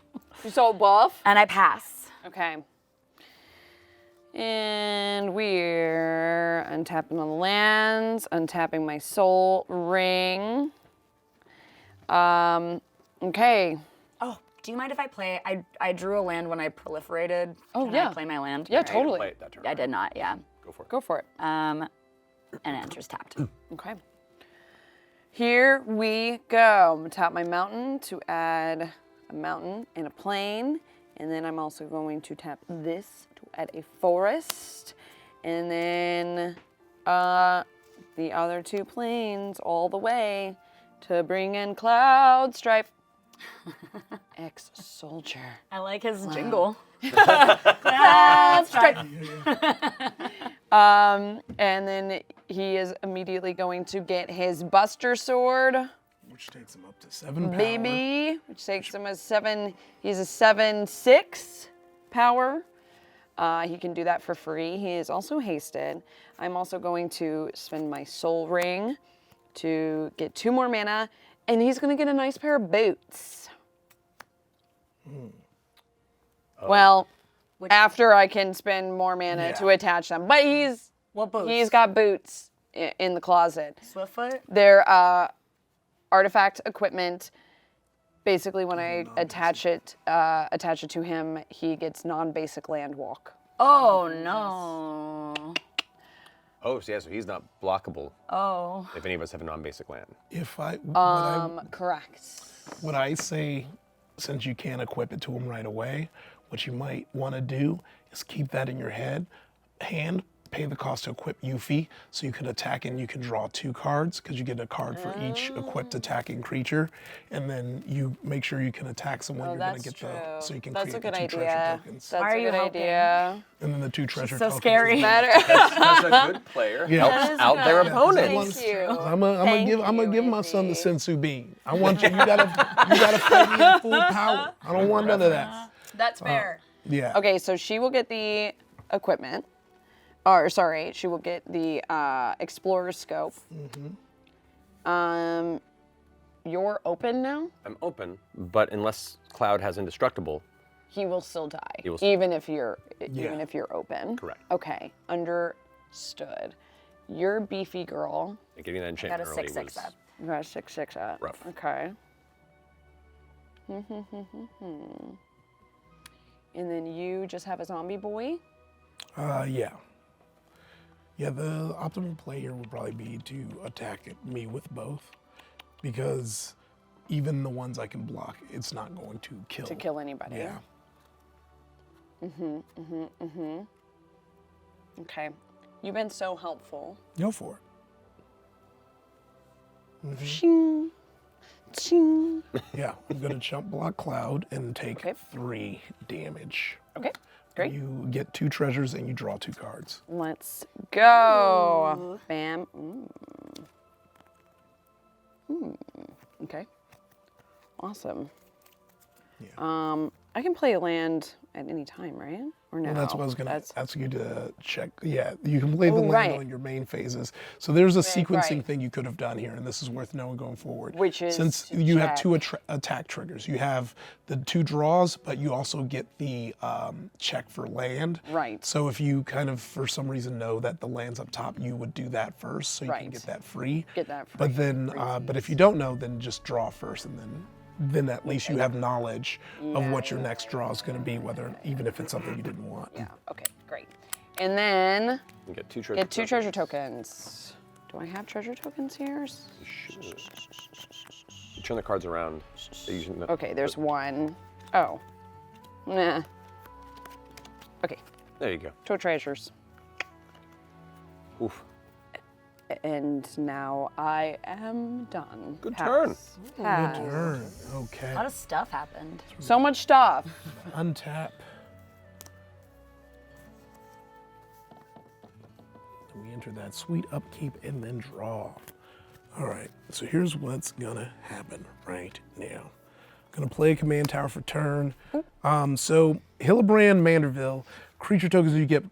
You so buff? And I pass. Okay. And we're untapping on the lands, untapping my soul ring. Okay. Oh, do you mind if I play? I drew a land when I proliferated. Oh, Can yeah. I play my land? Yeah, You can totally. play it that turn, I right? did not, yeah. Go for it. Go for it. And it enters tapped. Okay. Here we go. I'm gonna tap my mountain to add a mountain and a plain. And then I'm also going to tap this to add a forest. And then the other 2 plains all the way to bring in Cloud Strife. Ex-soldier. I like his jingle. And then he is immediately going to get his Buster Sword. Which takes him up to 7 power. Baby, which takes him as 7. He's a 7/6 power. He can do that for free. He is also hasted. I'm also going to spend my soul ring to get 2 more mana, and he's going to get a nice pair of boots. Well, after I can spend more mana to attach them, but What boots? he's got boots in the closet. Swiftfoot? They're artifact equipment. Basically, when I attach it to him, he gets non-basic land walk. Oh, no. Oh, so yeah, so he's not blockable Oh. if any of us have a non-basic land. If I, Correct. what I say, since you can't equip it to him right away, what you might want to do is keep that in your hand, pay the cost to equip Ify, so you can attack and you can draw 2 cards because you get a card for each equipped attacking creature, and then you make sure you can attack someone. You're gonna get the so you can That's create a the good 2 treasure idea. tokens, That's Why are a you good helping? idea. and then the 2 treasure So tokens. scary. Better. Because a good player Yeah. helps out their opponents. Thank you. I'm gonna give my son the Ify. sensu bean. I want you. You gotta fight me in full power. I don't want none of that. That's fair. Yeah. Okay, so she will get the equipment. Or sorry, she will get the explorer scope. You're open now. I'm open, but unless Cloud has indestructible, He will still die, He will still even if you're open. Correct. Okay, understood. You're beefy girl. getting that Got enchantment a early 6/6 was up. You got a 6/6 up. rough. Okay. And then you just have a zombie boy. Yeah. Yeah, the optimal play here would probably be to attack me with both, because even the ones I can block, it's not going to kill. To kill anybody. Yeah. Okay. You've been so helpful. Go for it. Ching. Ching. Yeah, I'm gonna jump block Cloud and take Okay. 3 damage. Okay, great. You get 2 treasures and you draw 2 cards. Let's go. Bam. Okay. Awesome. Yeah. I can play a land at any time, right? Or no? Well, that's what I was gonna That's- ask you to check. Yeah, you can play the land right. on your main phases. So there's a sequencing right. thing you could have done here, and this is worth knowing going forward. Which is since to you have 2 check. attack triggers, you have the 2 draws, but you also get the check for land. Right. So if you kind of for some reason know that the land's up top, you would do that first, so you can Right. get that free. Get that free. But then, but if you don't know, then just draw first, and then at least you have knowledge of what your next draw is going to be, whether even if it's something you didn't want. Yeah, okay, great. And then You get 2 treasure get 2 tokens. treasure tokens. Do I have treasure tokens here? You turn the cards around. They usually- Okay, there's 1. Oh. Nah. Okay, There you go. 2 treasures. Oof. And now I am done. Good Pass. turn. Pass. Turn. Okay. A lot of stuff happened. So much stuff. Untap. We enter that sweet upkeep and then draw. All right, so here's what's gonna happen right now. I'm gonna play a command tower for turn. So Hillebrand Manderville, creature tokens you get,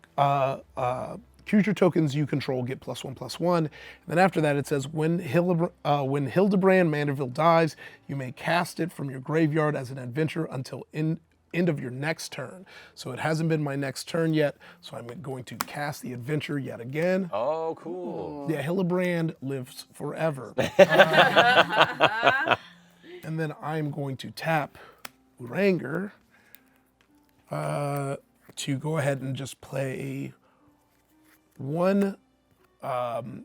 creature tokens you control get +1/+1. And then after that it says when Hildebrand Manderville dies, you may cast it from your graveyard as an adventure until end of your next turn. So it hasn't been my next turn yet, so I'm going to cast the adventure yet again. Oh, cool. Yeah, Hillebrand lives forever. And then I'm going to tap Uranger to go ahead and just play 1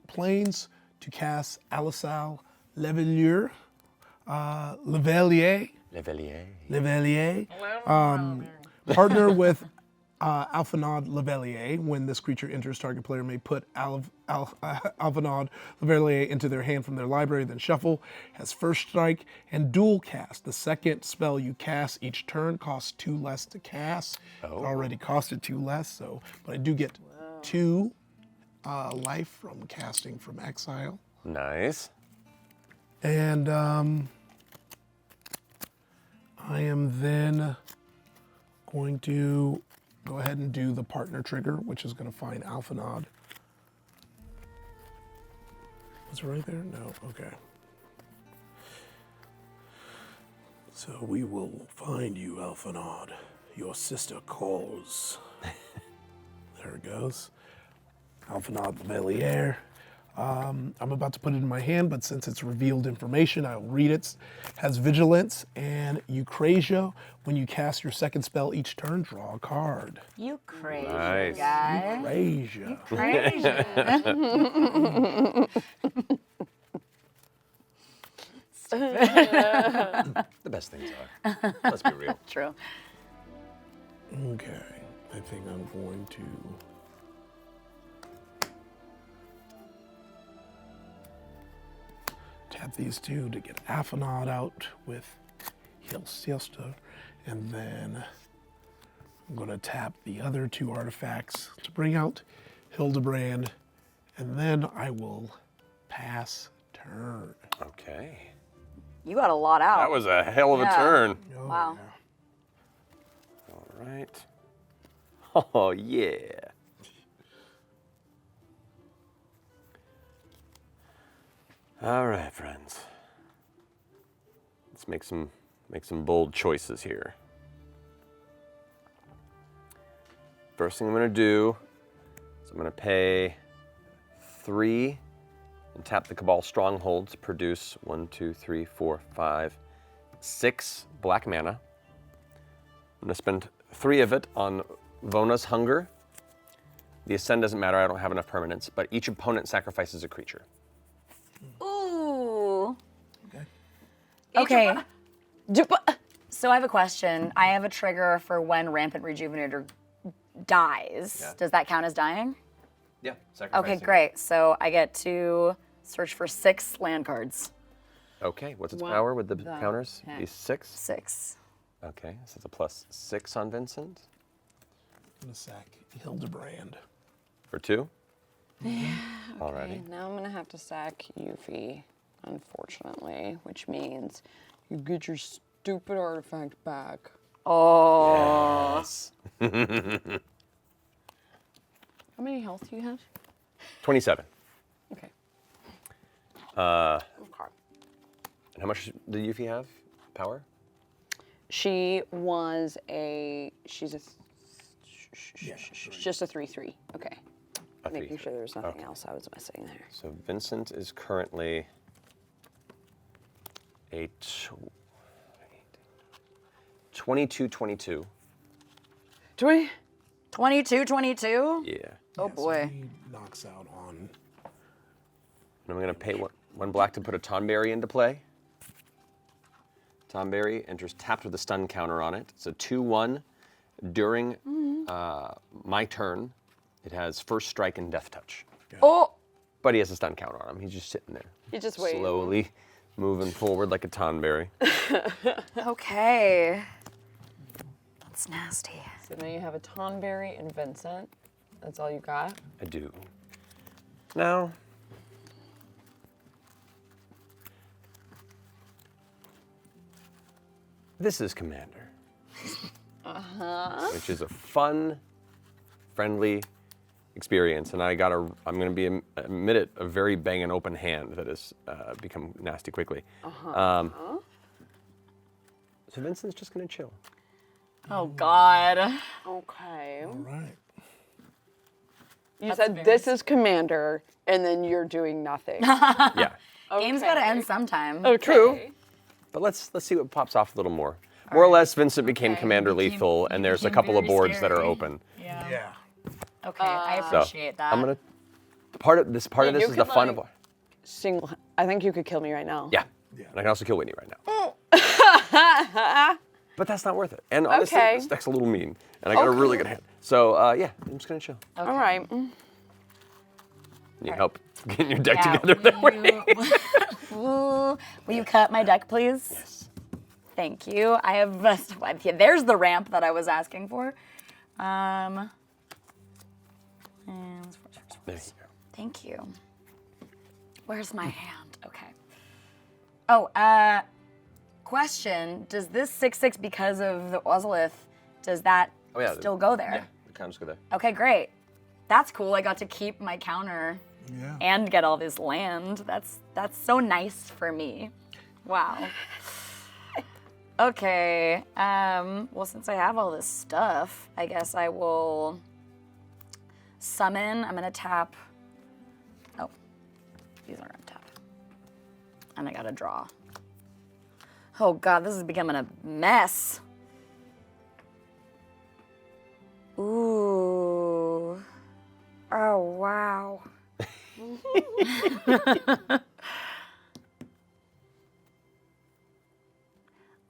planes to cast Alisal Levelier. Levelier. Partner with Alphanod Levelier. When this creature enters target player may put Alphanod Levelier into their hand from their library, then shuffle. Has first strike and dual cast. The second spell you cast each turn costs 2 less to cast. It already costed 2 less, so but I do get 2 life from casting from exile. Nice. And I am then going to go ahead and do the partner trigger, which is going to find Alphanod. Was it right there? No, okay. So we will find you, Alphanod. Your sister calls. There it goes. Alphanod Levelier. I'm about to put it in my hand, but since it's revealed information, I'll read it. Has Vigilance and Eucrasia. When you cast your second spell each turn, draw a card. You crazy Nice. guy. Eucrasia. Crazy. The best things are. Let's be real. True. Okay, I think I'm going to these two to get Afanod out with Heal Siesta, and then I'm going to tap the other 2 artifacts to bring out Hildebrand, and then I will pass turn. Okay. You got a lot out. That was a hell of a Yeah. turn. Oh, Wow. yeah. All right. Oh, yeah. All right, friends. Let's make some bold choices here. First thing I'm going to do is I'm going to pay 3 and tap the Cabal Stronghold to produce 1, 2, 3, 4, 5, 6 black mana. I'm going to spend 3 of it on Vona's Hunger. The Ascend doesn't matter, I don't have enough permanents, but each opponent sacrifices a creature. Ooh. Okay. Okay. So I have a question. I have a trigger for when Rampant Rejuvenator dies. Yeah. Does that count as dying? Yeah, Okay, great. So I get to search for 6 land cards. Okay, what's its What power with the the counters? heck? Be 6? 6. Okay, so it's a +6 on Vincent. I'm going to sack Hildebrand. For 2? Okay, Alrighty. now I'm gonna have to sack Yuffie, unfortunately, which means you get your stupid artifact back. Oh. Yes. How many health do you have? 27. Okay. And how much did Yuffie have? Power? She's just a 3/3. Okay. A Making 3/3. sure there was nothing Okay. else I was missing there. So Vincent is currently a 22-22. 20? 22, 22? Yeah. Oh boy. He knocks out on. And I'm going to pay one black to put a Tonberry into play. Tonberry enters tapped with a stun counter on it. It's a 2/1 during my turn. It has first strike and death touch. Oh! But he has a stun counter on him. He's just sitting there. You just wait. Slowly moving forward like a Tonberry. Okay. That's nasty. So now you have a Tonberry and Vincent. That's all you got? I do. Now, this is Commander. Which is a fun, friendly experience, and I'm going to admit it, a very banging open hand that has become nasty quickly. So Vincent's just going to chill. Oh God. Okay. All right. You said this is Commander, and then you're doing nothing. Yeah, Game's gotta end sometime. Oh, true. but let's see what pops off a little more. More or less, Vincent became Okay, Commander you became- Lethal, and you there's a became couple of very boards that are scary. open. Yeah. Okay, I So appreciate that. I'm gonna part of this you is the could, fun of like- I think you could kill me right now. yeah. Yeah. And I can also kill Whitney right now. But that's not worth it. And honestly, Okay. this deck's a little mean, and I got a really good hand. So yeah, I'm just gonna chill. All right. Need help getting your deck Yeah, together there, Whitney? will you cut my deck, please? Yes. Thank you. I have. There's the ramp that I was asking for. And There you go. thank you. Where's my hand? Okay. Oh, question. Does this 6/6 because of the Ozolith, does that Oh, yeah, still go there? Yeah, the counters go there. Okay, great. That's cool. I got to keep my counter Yeah. and get all this land. That's so nice for me. Wow. Okay. Well, since I have all this stuff, I guess I will summon. I'm gonna tap. Oh, these aren't gonna tap. And I gotta draw. Oh God, this is becoming a mess. Ooh. Oh wow.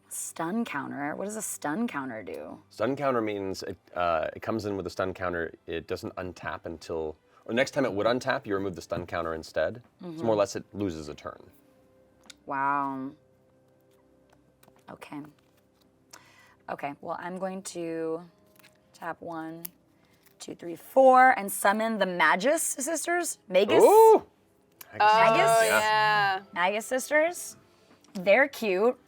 Stun counter. What does a stun counter do? Stun counter means it comes in with a stun counter. It doesn't untap until, or next time it would untap, you remove the stun counter instead. So more or less it loses a turn. Wow. Okay. Okay, well, I'm going to tap 1, 2, 3, 4, and summon the Magus sisters. Magus? Ooh! Magus? Yeah. Magus sisters. They're cute.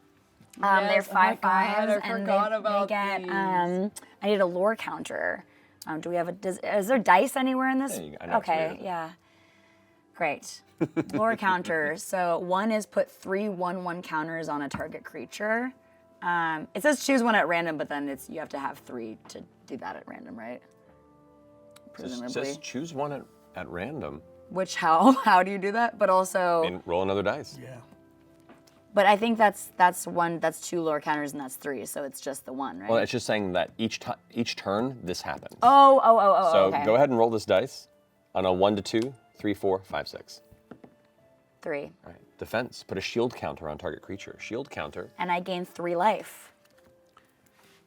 They're Yes, oh my 5/5s, God, I and forgot about they get. these. I need a lore counter. Do we have a? Is there dice anywhere in this? Yeah, I know it's Okay, weird. yeah. Great. Lore counter. So 1 is put 3 1/1 counters on a target creature. It says choose 1 at random, but then you have to have 3 to do that at random, right? Presumably. It says choose one at random Which how do you do that? But also, and roll another dice. Yeah. but I think that's 2 lore counters and that's 3, so it's just the 1, right? Well, it's just saying that each turn this happens. Oh, So okay. go ahead and roll this dice on a 1 to 2, 3, 4, 5, 6. 3. All right. Defense. Put a shield counter on target creature. Shield counter. And I gain 3 life.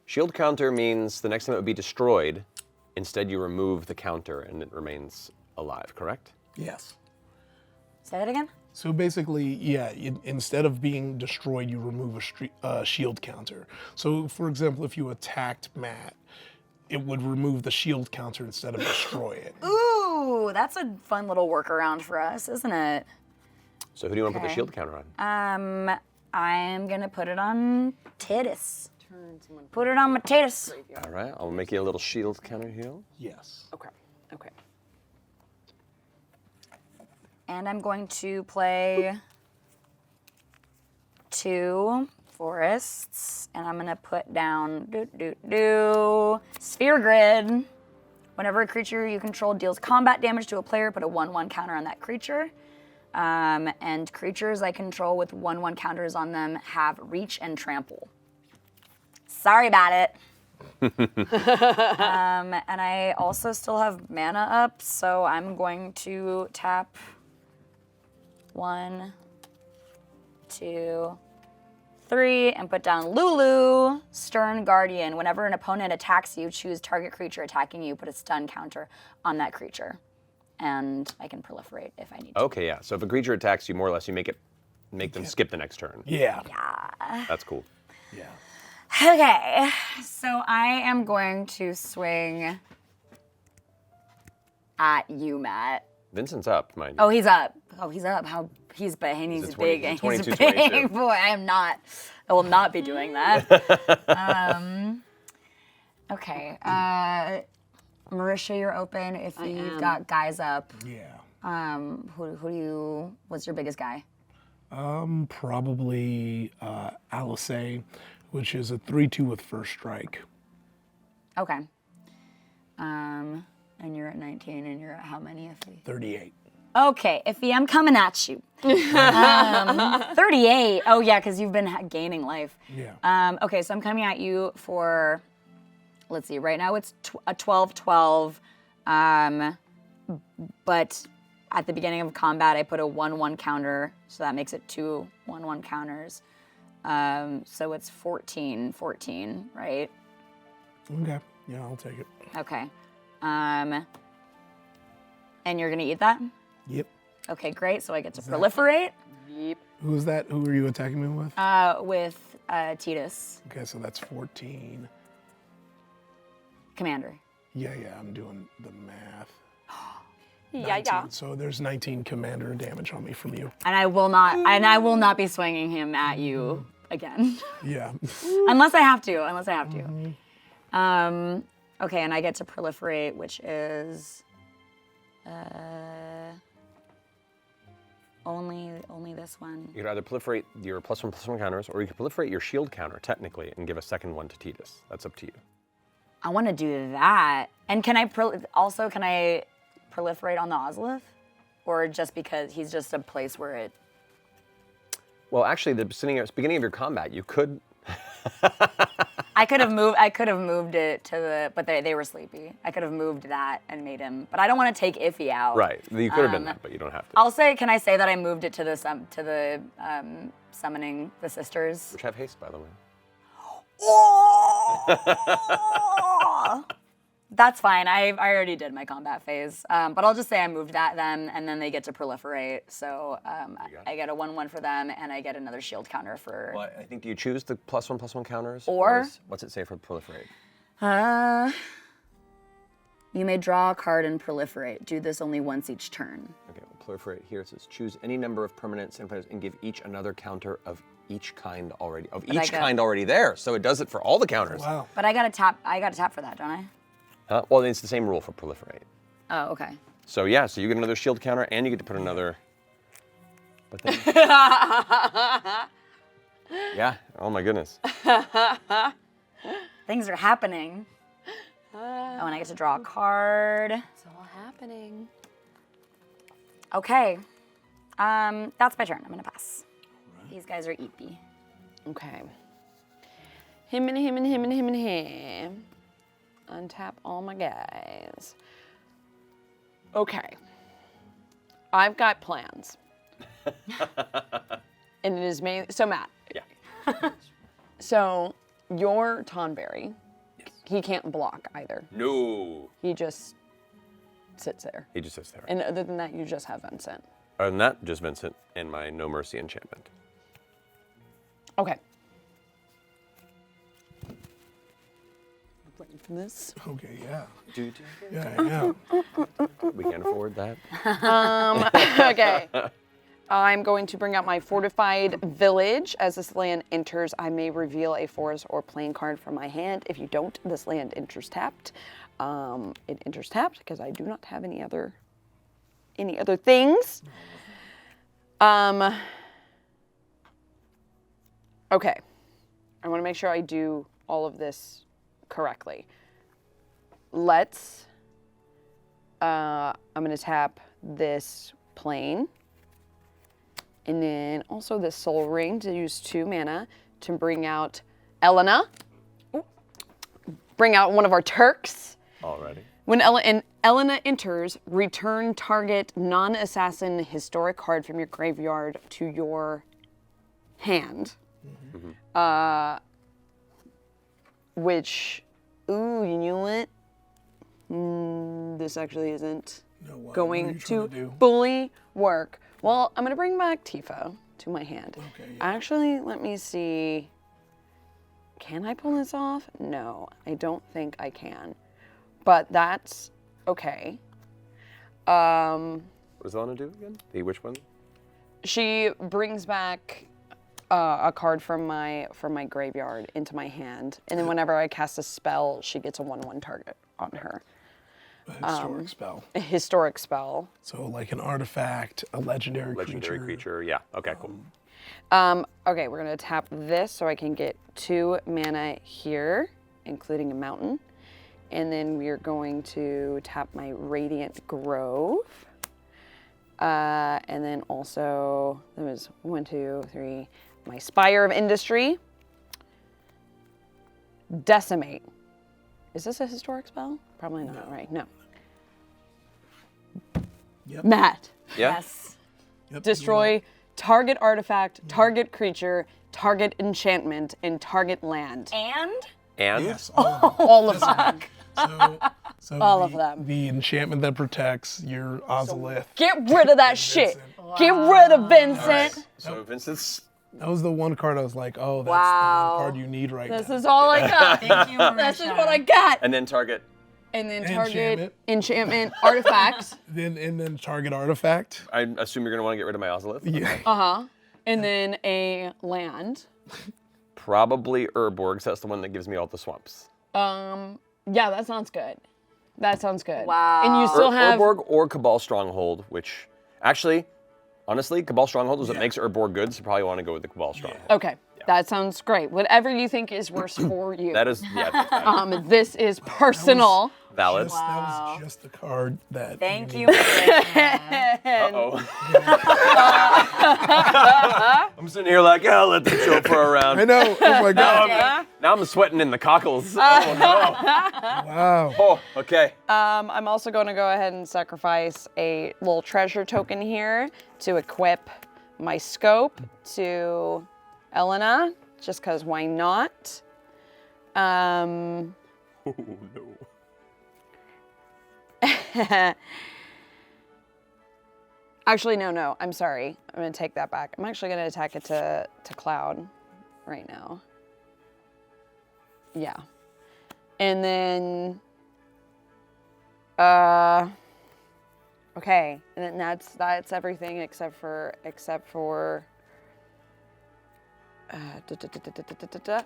Shield counter means the next time it would be destroyed. Instead, you remove the counter and it remains alive, correct? Yes. Say that again? So basically, yeah, instead of being destroyed, you remove a shield counter. So, for example, if you attacked Matt, it would remove the shield counter instead of destroy it. Ooh, that's a fun little workaround for us, isn't it? So who do you want to put the Okay. shield counter on? I'm gonna put it on Titus. Put it on my Titus. All right. I'll make you a little shield counter here. Yes. Okay. Okay. And I'm going to play 2 forests, and I'm gonna put down Sphere Grid. Whenever a creature you control deals combat damage to a player, put a 1/1 counter on that creature. And creatures I control with 1/1 counters on them have reach and trample. Sorry about it. And I also still have mana up, so I'm going to tap 1, 2, 3, and put down Lulu, Stern Guardian. Whenever an opponent attacks you, choose target creature attacking you, put a stun counter on that creature. And I can proliferate if I need to. Okay, yeah. So if a creature attacks you, more or less, you make them skip the next turn. Yeah. That's cool. Yeah. Okay, so I am going to swing at you, Matt. Vincent's up, mind you. Oh, he's up. Oh, he's up. He's big. And he's a 20 big. And 22, he's a big 22. boy. I will not be doing that. Okay. Marisha, you're open. If you've got guys up, Yeah. what's your biggest guy? Probably Alice, which is a 3/2 with first strike. Okay. And you're at 19, and you're at how many, Ify? 38. Okay, Ify, I'm coming at you. 38. Oh, yeah, because you've been gaining life. Yeah. Okay, so I'm coming at you for, let's see, right now it's a 12-12. But at the beginning of combat, I put a 1/1 counter, so that makes it 2 1/1 counters. So it's 14, right? Okay. Yeah, I'll take it. Okay. And you're gonna eat that? Yep. Okay, great. So I get to proliferate Yep. Who is that? Who are you attacking me with? with Titus, Okay, so that's 14. commander. Yeah, I'm doing the math. Yeah. 19. So there's 19 commander damage on me from you. And I will not be swinging him at you again, Yeah. unless I have to. Okay, and I get to proliferate, which is only this one. You could either proliferate your +1/+1 counters, or you could proliferate your shield counter, technically, and give a second one to Titus. That's up to you. I want to do that. And can I proliferate on the Ozolith? Or just because he's just a place where it... Well, actually, the beginning of your combat, you could. I could have moved it to the... But they were sleepy. I could have moved that and made him... But I don't want to take Ify out. Right. You could have done that, but you don't have to. Can I say that I moved it to the summoning the sisters? Which have haste, by the way. Oh! That's fine. I already did my combat phase. But I'll just say I moved that then, and then they get to proliferate. So I get a 1/1 for them, and I get another shield counter for. Well, I think, do you choose the +1/+1 counters? Or- what's it say for proliferate? You may draw a card and proliferate. Do this only once each turn. Okay, well, proliferate here. It says choose any number of permanent standoff and give each another counter of each kind already. Kind already there. So it does it for all the counters. Wow. But I got to tap for that, don't I? Well, it's the same rule for proliferate. Oh, okay. So yeah, so you get another shield counter and you get to put another. But then, yeah. Oh my goodness. Things are happening. Oh, and I get to draw a card. It's all happening. Okay. That's my turn. I'm gonna pass. These guys are eepy. Okay. Him and him and him and him and him. Untap all my guys. Okay. I've got plans. And it is mainly, so Matt. Yeah. So your Tonberry, he can't block either. No. He just sits there. He just sits there. And other than that, you just have Vincent. Other than that, just Vincent and my No Mercy enchantment. Okay. Ready for this? Okay, yeah. Do. Yeah. We can't afford that. Okay. I'm going to bring out my Fortified Village. As this land enters, I may reveal a forest or plain card from my hand. If you don't, this land enters tapped. It enters tapped because I do not have any other things. Okay. I want to make sure I do all of this correctly. Let's, I'm going to tap this plane. And then also this Soul Ring to use 2 mana to bring out Elena. Bring out one of our Turks. Already. When Elena enters, return target non-assassin historic card from your graveyard to your hand. Mm-hmm. Which, ooh, you know what? This actually isn't going to fully work. Well, I'm going to bring back Tifa to my hand. Okay, yeah. Actually, let me see. Can I pull this off? No, I don't think I can. But that's okay. What does Elena do again? Which one? She brings back a card from my graveyard into my hand, and then whenever I cast a spell, she gets a 1/1 target on her. A historic spell. A historic spell. So like an artifact, a legendary creature. Yeah. Okay. Cool. Okay, we're gonna tap this so I can get 2 mana here, including a mountain. And then we're going to tap my Radiant Grove. And then also, there was 1, 2, 3, my Spire of Industry. Decimate. Is this a historic spell? Probably not, right? No. Yep. Matt. Yeah. Yes. Yep. Destroy target artifact, target creature, target enchantment, and target land. And? And Yes, all All of them. so All of them. The enchantment that protects your Ozolith. Get rid of that shit. Get rid of Vincent. so Vincent's. That was the one card I was like, oh, that's Wow. the one card you need right This now. is all I got. Thank you, Marisha. This is what I got. And then target. And then target Enchantment. enchantment artifacts. Then target artifact. I assume you're gonna want to get rid of my Ozolith. Yeah. And then a land. Probably Urborg. So that's the one that gives me all the swamps. Yeah, that sounds good. That sounds good. Wow. And you still have Urborg or Cabal Stronghold, which actually, honestly, Cabal Stronghold is what makes Urborg good. So probably want to go with the Cabal Stronghold. Okay. That sounds great. Whatever you think is worse for you. That is that's valid. This is personal. Valid. That was just the card that. Thank you, needed. Marisha. I'm sitting here like, yeah, I'll let them show for a round. I know. Oh my god. Now I'm sweating in the cockles. Oh no. Wow. Oh, okay. I'm also going to go ahead and sacrifice a little treasure token here to equip my scope to Elena, just because why not? Oh no. Actually, no. I'm sorry. I'm going to take that back. I'm actually going to attack it to Cloud right now. Yeah. And then... okay. And then that's everything except for...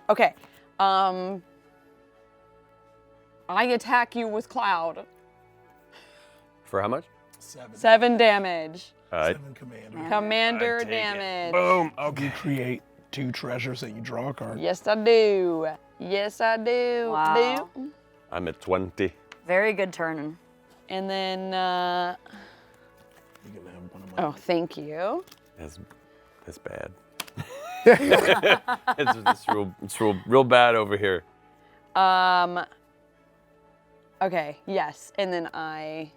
Okay. I attack you with Cloud. For how much? 7 damage. 7 commander. Commander take it. damage. Boom. You Okay. create 2 treasures and you draw a card. Yes, I do. Yes, I do. Wow. I'm at 20. Very good turn. And then, You can have one of my. oh, thank you. That's bad. it's real bad over here. Okay, yes. And then I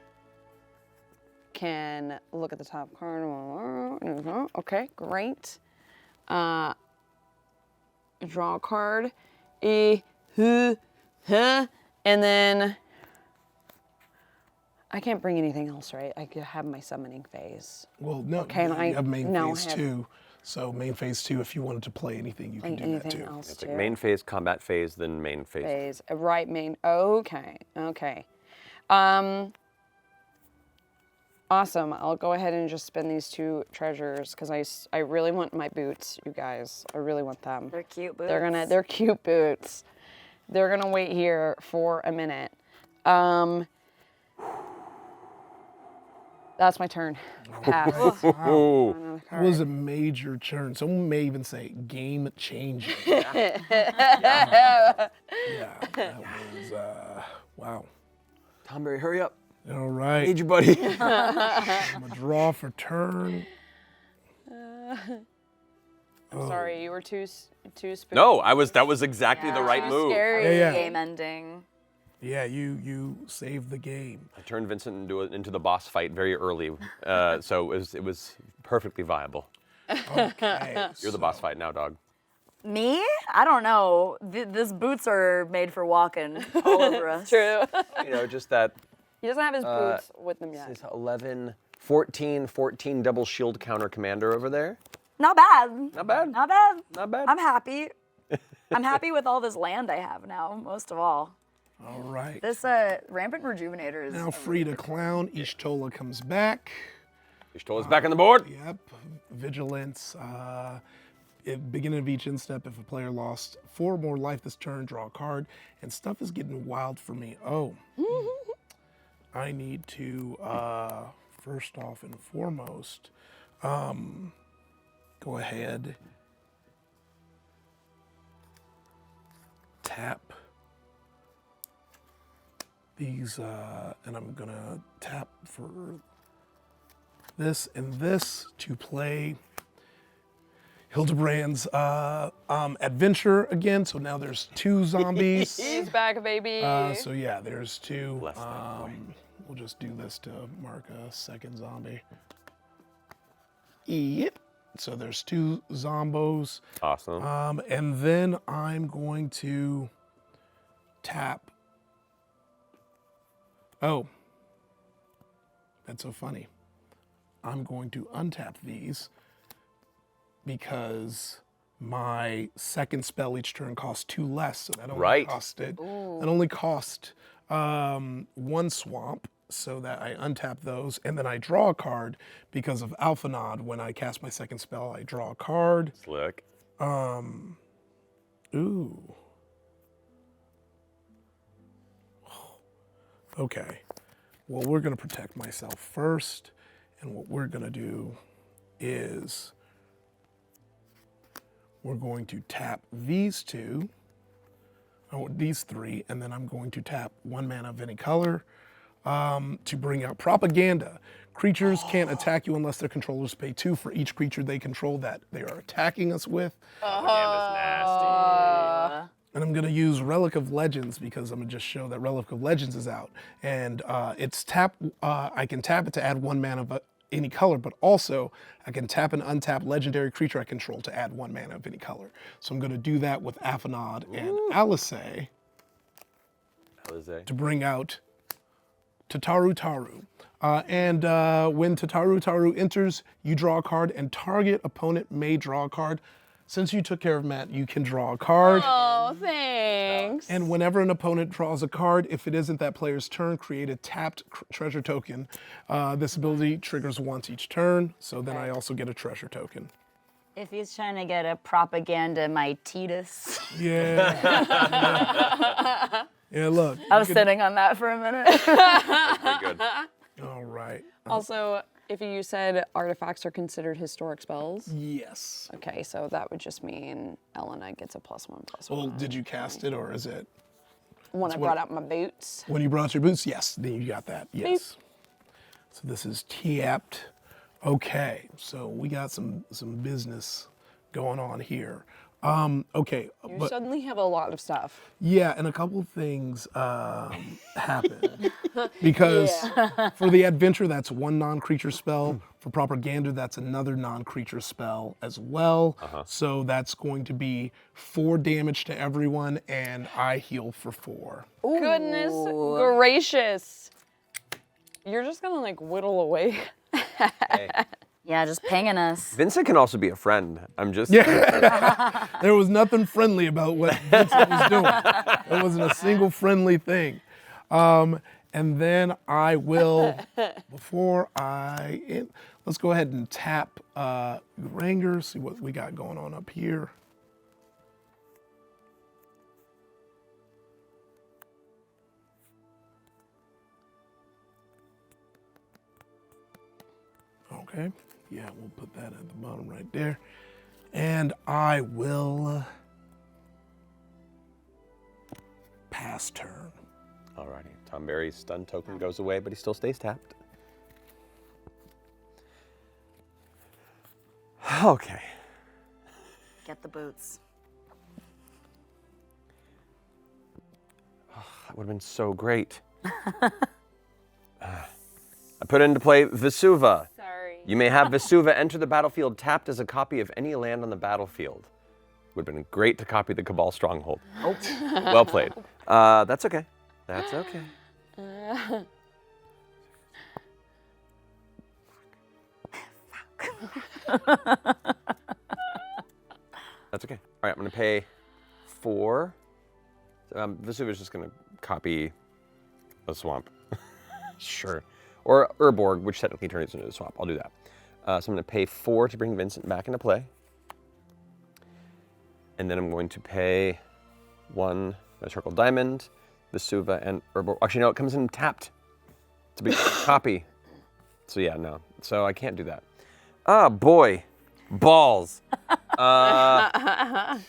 can look at the top card. Okay, great. Draw a card. And then I can't bring anything else, right? I could have my summoning phase. Well, no, Okay, and you have main no, phase I have- 2. So main phase 2, if you wanted to play anything, you can do that Anything too. else It's too? like main phase, combat phase, then main phase. Phase. Right, main. Okay. Awesome. I'll go ahead and just spend these 2 treasures because I really want my boots, you guys. I really want them. They're cute boots. They're cute boots. They're gonna wait here for a minute. That's my turn. Pass. Oh, That was a major turn. Someone may even say game changing. That was, wow. Tomberry, hurry up. All right. Need you, buddy. I'm going to draw for turn. I'm sorry, you were too spooky. No, that was exactly the right Too move. scary. Yeah. Game ending. Yeah, you saved the game. I turned Vincent into the boss fight very early, so it was perfectly viable. Okay. You're the boss fight now, dog. Me? I don't know. These boots are made for walking all over us. True. You know, just that. He doesn't have his boots with him yet. This is 11, 14 double shield counter commander over there. Not bad. Not bad. Not bad. Not bad. I'm happy. I'm happy with all this land I have now, most of all. All right. This Rampant Rejuvenator is... Now free to clown. Ishtola comes back. Ishtola's back on the board. Yep. Vigilance. At beginning of each instep, if a player lost 4 more life this turn, draw a card. And stuff is getting wild for me. Oh. I need to, first off and foremost, go ahead, tap these, and I'm gonna tap for this and this to play Hildebrand's adventure again. So now there's 2 zombies. He's back, baby. So yeah, there's 2. Bless that boy. We'll just do this to mark a second zombie. Yep. So there's 2 zombos. Awesome. And then I'm going to tap. Oh, that's so funny. I'm going to untap these because my second spell each turn costs 2 less. So that only Right. costed. That only cost 1 swamp. So that I untap those, and then I draw a card because of Alpha Nod. When I cast my second spell, I draw a card. Slick. Ooh. Okay. Well, we're going to protect myself first, and what we're going to do is we're going to tap these 2, these 3, and then I'm going to tap 1 mana of any color. To bring out propaganda. Creatures can't attack you unless their controllers pay 2 for each creature they control that they are attacking us with. Propaganda's nasty. And I'm going to use Relic of Legends because I'm going to just show that Relic of Legends is out. And it's tap. I can tap it to add 1 mana of any color, but also I can tap and untap legendary creature I control to add 1 mana of any color. So I'm going to do that with Afanad and Alisei Alizé. to bring out Tataru Taru. When Tataru Taru enters, you draw a card and target opponent may draw a card. Since you took care of Matt, you can draw a card. Oh, thanks. And whenever an opponent draws a card, if it isn't that player's turn, create a tapped treasure token. This ability triggers once each turn, so then I also get a treasure token. If he's trying to get a propaganda mightitis. Yeah. Yeah, look. I was sitting on that for a minute. Pretty good. All right. Also, if you said artifacts are considered historic spells. Yes. Okay, so that would just mean Elena gets a +1/+1. Well, did you cast it, or is it? When I brought out my boots. When you brought your boots, yes, then you got that, yes. So this is tapped. Okay, so we got some business going on here. Okay, You suddenly have a lot of stuff. yeah, and a couple of things happen. Because for the adventure, that's one non-creature spell. For propaganda, that's another non-creature spell as well. So that's going to be 4 damage to everyone, and I heal for 4. Goodness gracious. You're just gonna like whittle away. Hey. Yeah, just pinging us. Vincent can also be a friend. I'm just. Yeah. There was nothing friendly about what Vincent was doing. There wasn't a single friendly thing. And then I will, before I end, let's go ahead and tap Ranger, see what we got going on up here. Okay, yeah, we'll put that at the bottom right there. And I will pass turn. Alrighty. Tom Berry's stun token goes away, but he still stays tapped. Okay. Get the boots. That would have been so great. I put into play Vesuva. Sorry. You may have Vesuva enter the battlefield tapped as a copy of any land on the battlefield. Would have been great to copy the Cabal Stronghold. Oh. Well played. That's okay. That's okay. That's okay. All right, I'm going to pay 4. Vesuva's just going to copy a swamp. Sure. Or Urborg, which technically turns into a swamp. I'll do that. So I'm going to pay 4 to bring Vincent back into play. And then I'm going to pay 1 Circle Diamond, Vesuva, and Urborg. Actually, no, it comes in tapped. It's a big copy. So yeah, no. So I can't do that. Ah, boy. Balls. That's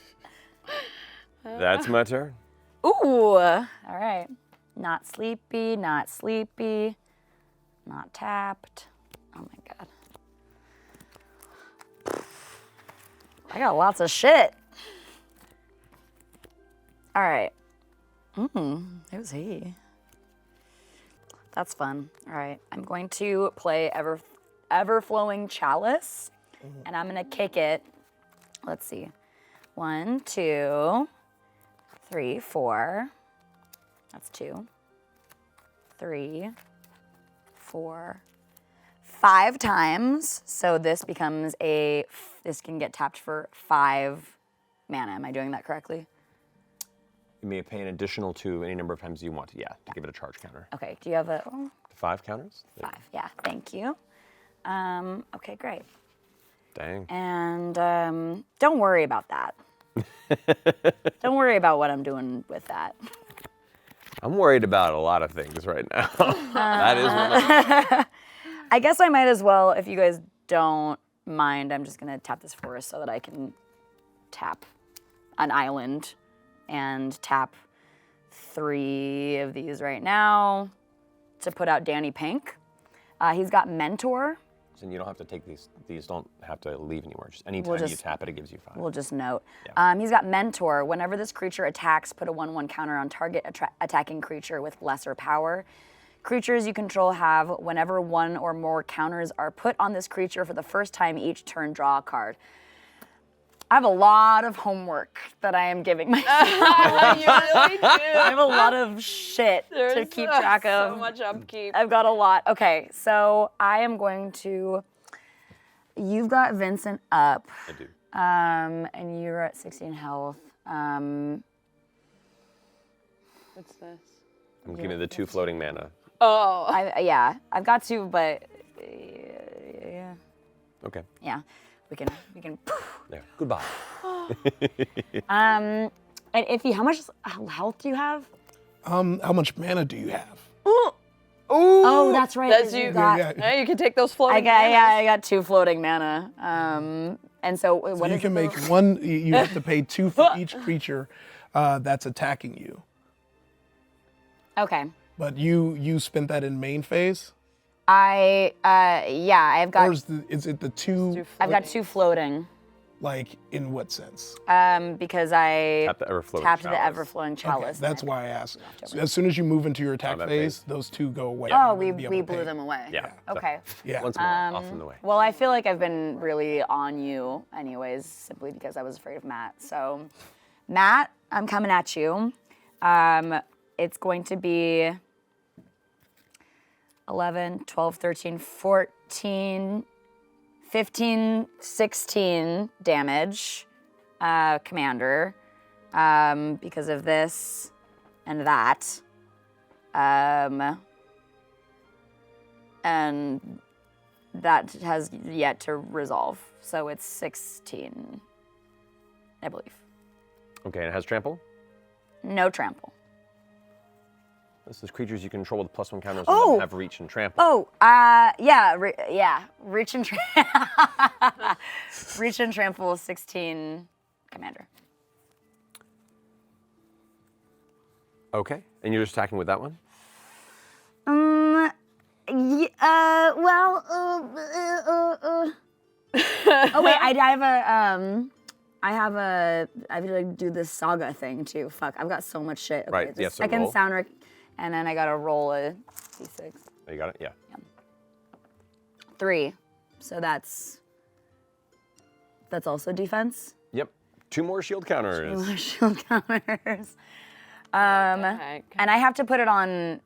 my turn. Ooh, all right. Not sleepy, not sleepy, not tapped. Oh my God. I got lots of shit. All right. Who's he? That's fun. All right, I'm going to play Ever-Flowing Chalice, and I'm gonna kick it. Let's see. 1, 2, 3, 4. That's 2, 3, 4, 5 times. So this becomes this can get tapped for 5 mana. Am I doing that correctly? You may pay an additional to any number of times you want to, to give it a charge counter. Okay, do you have a 5 counters? 5? Yeah, thank you. Okay, great. Dang. And don't worry about that. Don't worry about what I'm doing with that. I'm worried about a lot of things right now. That is one of them. I guess I might as well, if you guys don't mind, I'm just gonna tap this forest so that I can tap an island and tap 3 of these right now to put out Danny Pink. He's got Mentor. And you don't have to take these. These don't have to leave anymore. Just anytime you tap it, it gives you 5. We'll just note. Yeah. He's got Mentor. Whenever this creature attacks, put a 1/1 counter on target attacking creature with lesser power. Creatures you control have, whenever 1 or more counters are put on this creature for the first time each turn, draw a card. I have a lot of homework that I am giving myself. You really do. I have a lot of shit to keep track of. So much upkeep. I've got a lot. Okay, so I am going to. You've got Vincent up. I do. And you're at 16 health. What's this? I'm giving you the 2 floating mana. Oh. I've got 2, but yeah, Okay. we can. There. Goodbye. And Ify, how much health do you have? How much mana do you have? Oh, that's right. That's 'cause you. got- Yeah. You can take those floating. I got 2 floating mana. And so what So you is can the- make one. You have to pay 2 for each creature that's attacking you. Okay. But you spent that in main phase, I've or got is it the 2? I've got 2 floating. Like in what sense? Because I Tap the ever-flowing tapped the chalice. ever-flowing Okay, chalice. that's why I asked. So as soon as you move into your attack Combat phase, phase. those 2 go away. Oh, You we won't be able to blew pay. them away. Yeah. Okay. Yeah. Once more, off in the way. Well, I feel like I've been really on you anyways, simply because I was afraid of Matt. So, Matt, I'm coming at you. It's going to be 11, 12, 13, 14, 15, 16 damage, commander, because of this and that. And that has yet to resolve. So it's 16, I believe. Okay, and it has trample? No trample. This is creatures you control with +1 counters Oh! and have reach and trample. Oh, reach and reach and trample 16 commander. Okay, and you're just attacking with that one? Oh wait, I have to like do this saga thing too. Fuck, I've got so much shit. Okay, Right, it's a yeah, so second roll. sound and then I gotta roll a d6. Oh, you got it? Yeah. 3. So that's also defense. Yep. 2 more shield counters. Shield counters. Heck. And I have to put it on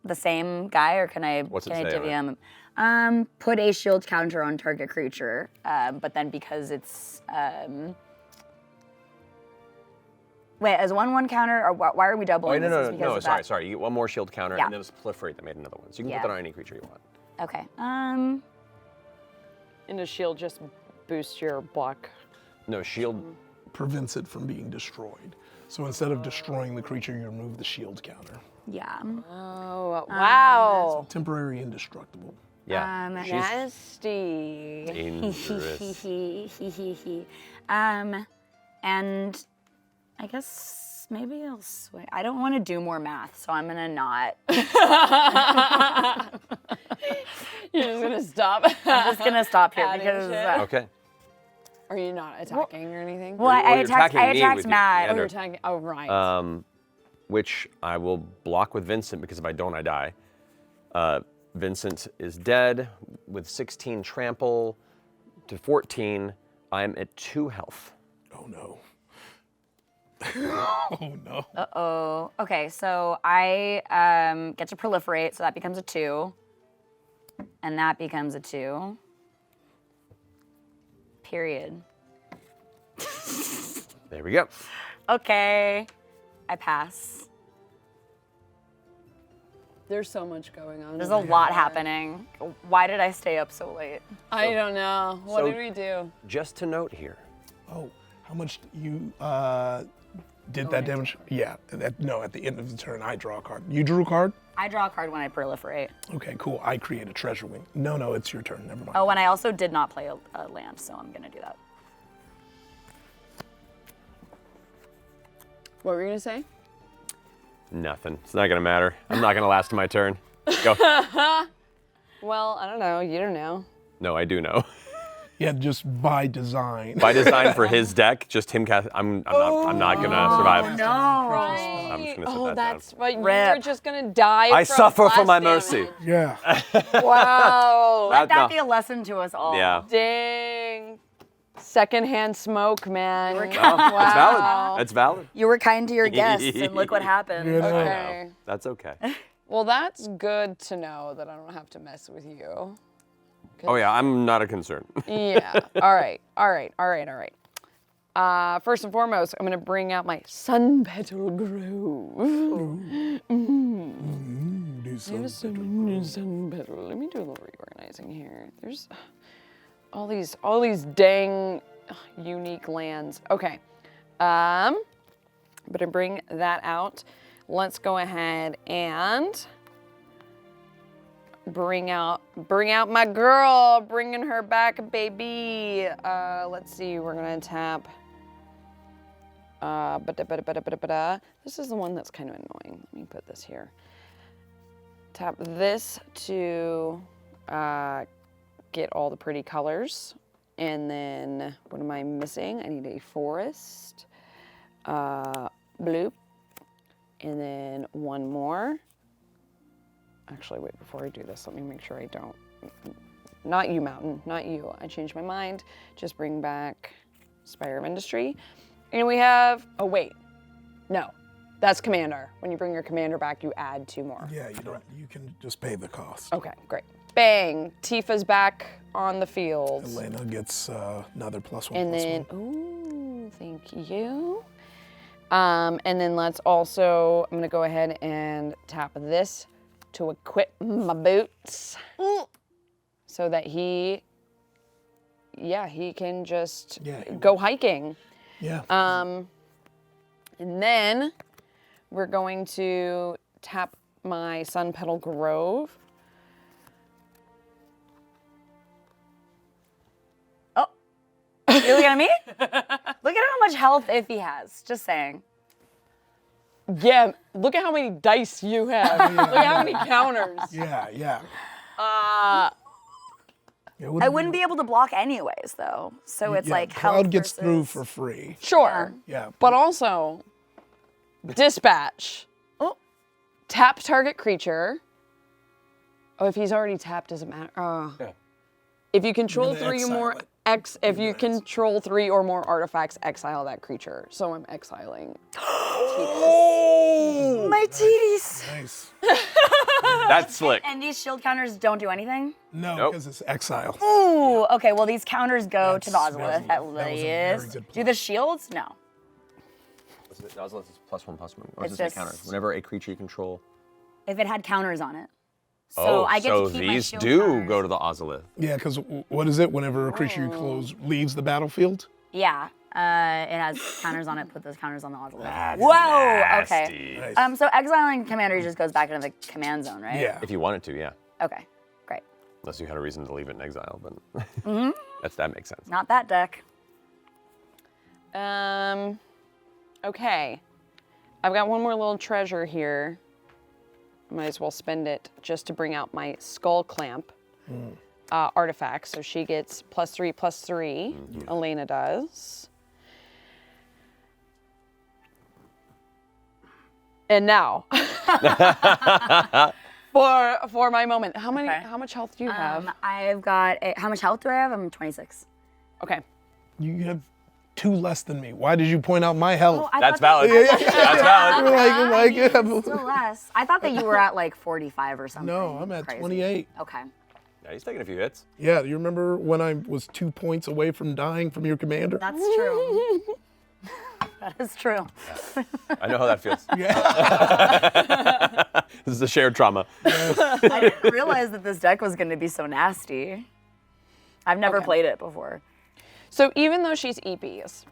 the same guy, or can I? What's it can I say divvy on him? Put a shield counter on target creature, but then because it's wait, as 1/1 counter, or why are we Oh, doubling? no, this? no, Is no, because no, of sorry, that? sorry. You get 1 more shield counter, Yeah. and then it's proliferate that made another one. So you can Yeah. put that on any creature you want. Okay. And a shield just boosts your block. No, shield. Prevents it from being destroyed. So instead of destroying the creature, you remove the shield counter. Yeah. Oh, wow. Temporary indestructible. Yeah. She's Nasty. dangerous. And I guess maybe I'll swing. I don't want to do more math, so I'm gonna not. You're just gonna stop. I'm just gonna stop here Adding because. shit. Okay. Are you not attacking or anything? Well, I you're attacked. attacking I me attacked with your Matt. Oh, commander. you're attacking. Oh, right. Which I will block with Vincent because if I don't, I die. Vincent is dead with 16 trample to 14. I'm at 2 health. Oh no. Oh no. Oh, okay. So I get to proliferate, so that becomes a 2, and that becomes a 2. Period. There we go. Okay, I pass. There's so much going on. There's a lot happening. Why did I stay up so late? I don't know. What So- did we do? Just to note here, Oh, how much you did that damage? Yeah. No, at the end of the turn, I draw a card. You drew a card? I draw a card when I proliferate. Okay, cool. I create a treasure wing. No, it's your turn. Never mind. Oh, and I also did not play a land, so I'm gonna do that. What were you gonna say? nothing. It's not gonna matter. I'm not gonna last my turn. Go. Well, I don't know. You don't know. No, I do know. Yeah, just by design. By design for his deck, just him cast. I'm not gonna survive. No. I'm just gonna set Oh, that that's down. what you Rip. were just gonna die. I from suffer for blast my damage. mercy. Yeah. Wow. Let that no. be a lesson to us all. Yeah. Dang. Secondhand smoke, man. That's valid. That's valid. You were kind to your guests, and look what happened. Okay. That's okay. Well, that's good to know that I don't have to mess with you. Oh yeah, I'm not a concern. Yeah. All right. First and foremost, I'm gonna bring out my Sun Petal Grove. Sun Petal. Let me do a little reorganizing here. There's all these dang unique lands. Okay. I'm gonna bring that out. Let's go ahead and bring out my girl, bringing her back, baby. Let's see, we're gonna tap. This is the one that's kind of annoying. Let me put this here. Tap this to get all the pretty colors. And then, what am I missing? I need a forest, blue, and then one more. Actually, wait, before I do this, let me make sure I don't. Not you, Mountain, not you. I changed my mind. Just bring back Spire of Industry. And we have, oh wait, no, that's Commander. When you bring your Commander back, you add 2 more. Yeah, you can just pay the cost. Okay, great. Bang, Tifa's back on the field. Elena gets another +1/+1. And then, ooh, thank you. And then let's also, I'm gonna go ahead and tap this to equip my boots. So that he can just go hiking. Yeah. And then we're going to tap my Sun Petal Grove. Oh, you're looking at me? Look at how much health Ify has. Just saying. Yeah, look at how many dice you have. Look at how many counters. Yeah. I wouldn't be able to block anyways, though. So it's like health Cloud gets versus... through for free. Sure. Yeah. But also, dispatch. Oh. Tap target creature. Oh, if he's already tapped, doesn't matter. Yeah. If you control gonna 3 or more exile it. if you control 3 or more artifacts, exile that creature. So I'm exiling. Oh! My titties. Nice. That's slick. And these shield counters don't do anything? No, Nope. because it's exile. Ooh, okay, well these counters go to the That's- Ozolith that at was a very least. good Do point. the shields? No. Ozolith is +1/+1. Or It's does it just- counters? Whenever a creature you control. If it had counters on it. So I get to keep my these shield do counters. go to the Ozolith. Yeah, because what is it? Whenever a creature you close leaves the battlefield? Yeah, it has counters on it. Put those counters on the Ozolith. That's Whoa. nasty. Okay. Nice. So exiling commander just goes back into the command zone, right? Yeah. If you wanted to, yeah. Okay. Great. Unless you had a reason to leave it in exile, but Mm-hmm. that makes sense. Not that deck. Okay. I've got one more little treasure here. Might as well spend it just to bring out my Skull Clamp artifact. So she gets +3/+3. Elena does. And now, for my moment, how much health do you have? I've got how much health do I have? I'm 26. Okay. You have 2 less than me. Why did you point out my health? Oh, I That's thought that- valid. That's valid. Still less. I thought that you were at like 45 or something. No, I'm at crazy. 28. Okay. Yeah, he's taking a few hits. Yeah, you remember when I was 2 points away from dying from your commander? That's true. That is true. I know how that feels. This is a shared trauma. I didn't realize that this deck was going to be so nasty. I've never played it before. So even though she's EPs,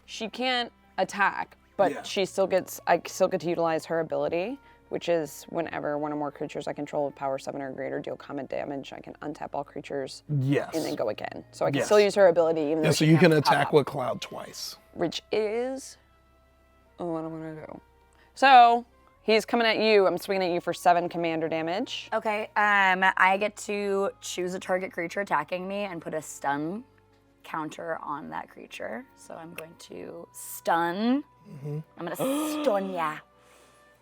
she can't attack, but Yeah. I still get to utilize her ability, which is whenever one or more creatures I control with power 7 or greater deal combat damage, I can untap all creatures Yes. and then go again. So I can Yes. still use her ability even though Yeah, she so you can can't pop attack up, with Cloud twice. which is what I'm gonna do. So he's coming at you. I'm swinging at you for 7 commander damage. Okay, I get to choose a target creature attacking me and put a stun counter on that creature. So I'm going to stun. I'm going to stun ya.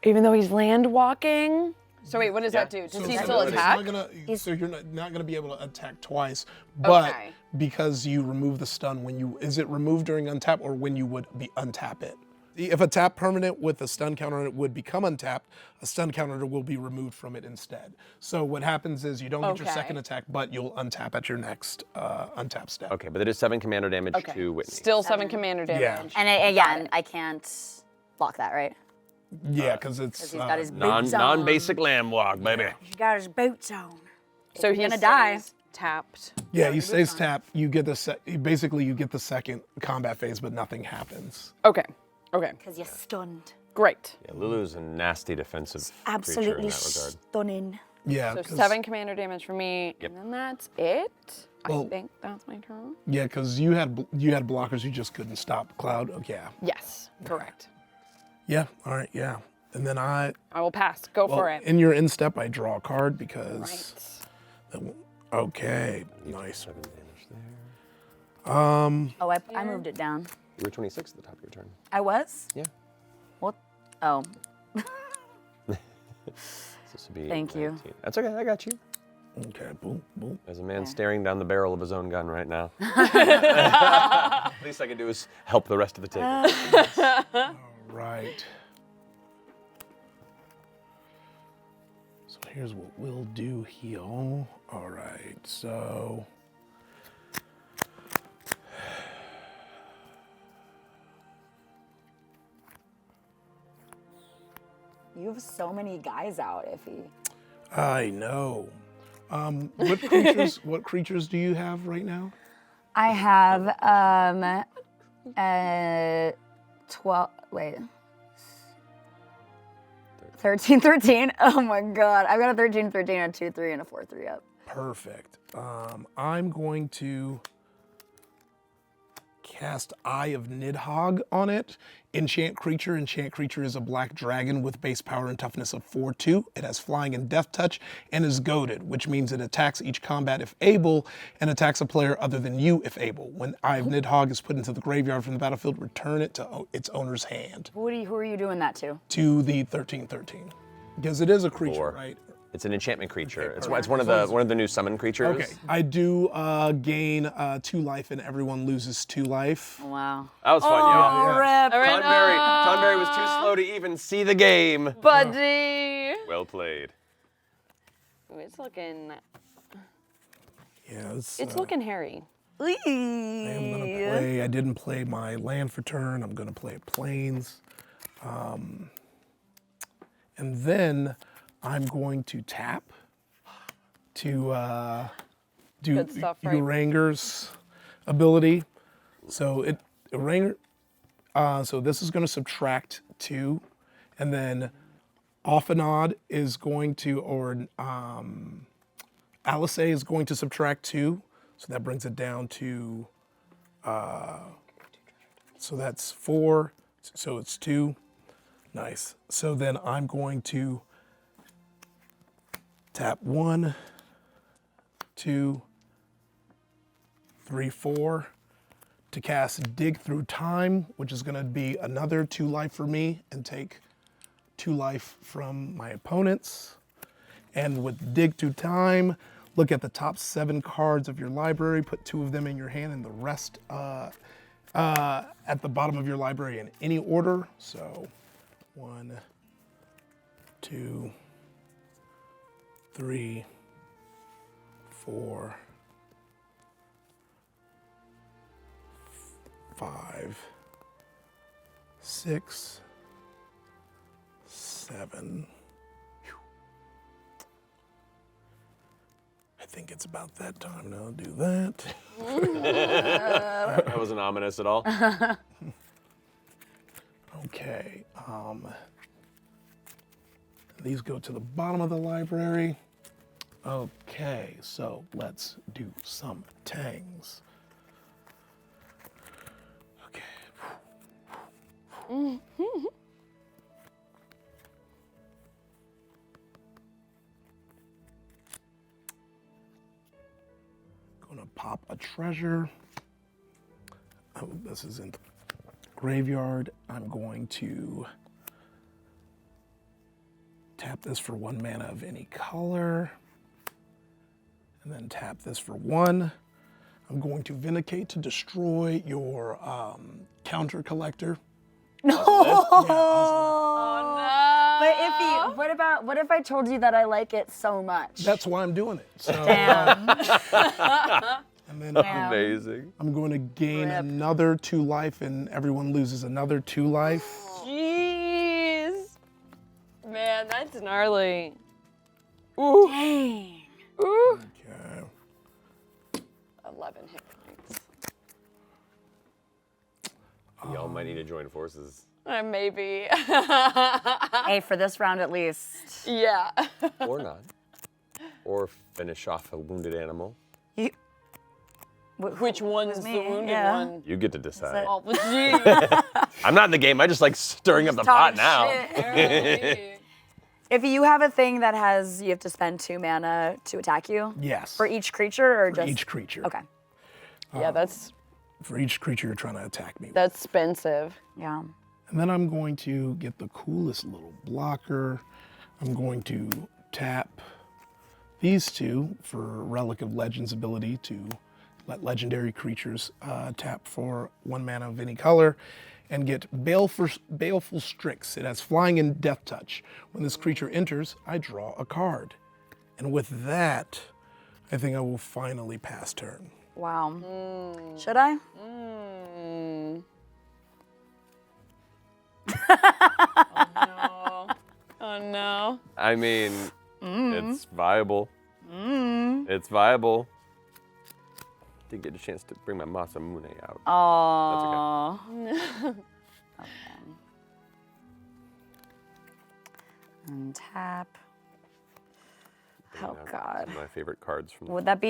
Even though he's land walking, So wait, what does that do? Does he So still it's attack? Not gonna, so you're not going to be able to attack twice, but Okay. because you remove the stun when you, is it removed during untap or when you would be untap it? If a tap permanent with a stun counter on it would become untapped, a stun counter will be removed from it instead. So what happens is you don't get your Okay. second attack, but you'll untap at your next untap step. Okay, but it is 7 commander damage Okay. to Whitney. Still 7 commander damage. And again, I can't block that, right? Yeah, because it's He's got his boots on. Non-basic lamb walk, baby. He's got his boots on. So he's gonna die. tapped. yeah, he stays tapped. You get the basically you get the second combat phase, but nothing happens. Okay. Okay. Because you're stunned. Great. Yeah, Lulu's a nasty defensive creature in Absolutely that regard. stunning. Yeah, So 'cause- 7 commander damage for me, Yep. and then that's it. Well- I think that's my turn. Yeah, because you had blockers you just couldn't stop. Cloud, yeah. Yes, correct. Yeah, all right, yeah. And then I will pass. Go for it. in your instep, I draw a card because. Right. Okay, nice. 7 damage there. Oh, I moved it down. You were 26 at the top of your turn. I was? Yeah. What? Oh, So this would be Thank you. 19. That's okay, I got you. Okay, boom, boom. There's a man staring down the barrel of his own gun right now. Least I can do is help the rest of the table. Right. So here's what we'll do here. All right, so. you have so many guys out, Ify. I know. What creatures do you have right now? I have 12. Wait. 13, 13. Oh my god. I've got a 13, 13, a 2, 3, and a 4, 3 up. Perfect. I'm going to cast Eye of Nidhogg on it. Enchant creature. Enchant creature is a black dragon with base power and toughness of 4/2. It has flying and death touch and is goaded, which means it attacks each combat if able and attacks a player other than you if able. When Eye of Nidhogg is put into the graveyard from the battlefield, return it to its owner's hand. Who are you doing that to? To the 13/13. Because it is a creature, 4. right? It's an enchantment creature. It's perfect. one of the new summon creatures. Okay. I do gain 2 life and everyone loses 2 life. Wow. That was fun, y'all. Rip. Tonberry was too slow to even see the game. Buddy. Well played. Ooh, it's looking. Yeah, It's looking hairy. I am gonna play. I didn't play my land for turn. I'm gonna play Plains, and then I'm going to tap to do Good stuff, right? Uranger's ability. So so this is going to subtract 2, and then Offanod is going to, or Alice is going to subtract 2. So that brings it down to, so that's 4, so it's 2. Nice. So then I'm going to tap 1, 2, 3, 4 to cast Dig Through Time, which is going to be another 2 life for me and take 2 life from my opponents. And with Dig Through Time, look at the top 7 cards of your library, put 2 of them in your hand and the rest at the bottom of your library in any order. So 1, 2, 3, 4, 5, 6, 7. I think it's about that time now to do that. That wasn't ominous at all. Okay. These go to the bottom of the library. Okay, so let's do some tangs. Okay. Gonna pop a treasure. Oh, this is in the graveyard. I'm going to tap this for 1 mana of any color. And then tap this for 1. I'm going to Vindicate to destroy your counter collector. No. Oh no. But what if I told you that I like it so much? That's why I'm doing it. So, Damn. and then Damn. Amazing. I'm going to gain another 2 life, and everyone loses another 2 life. Jeez. Man, that's gnarly. Ooh. Dang. Ooh. Okay. 11 hit points. Y'all might need to join forces. Maybe. Hey, for this round at least. Yeah. Or not. Or finish off a wounded animal. You, Which one's the me, wounded yeah. one? You get to decide. Oh, jeez. I'm not in the game. I just like stirring up the pot talking now. shit. If you have a thing that has, you have to spend 2 mana to attack you? Yes. For each creature or For just? each creature. Okay. Yeah, that's For each creature you're trying to attack me with. that's expensive. Yeah. And then I'm going to get the coolest little blocker. I'm going to tap these 2 for Relic of Legends ability to let legendary creatures tap for 1 mana of any color, and get Baleful Strix. It has flying and death touch. When this creature enters, I draw a card. And with that, I think I will finally pass turn. Wow. Should I? Oh no. I mean, it's viable. It's viable. Didn't get a chance to bring my Masamune out. Oh. Okay. Untap. Oh That's God. one of my favorite cards from. Would that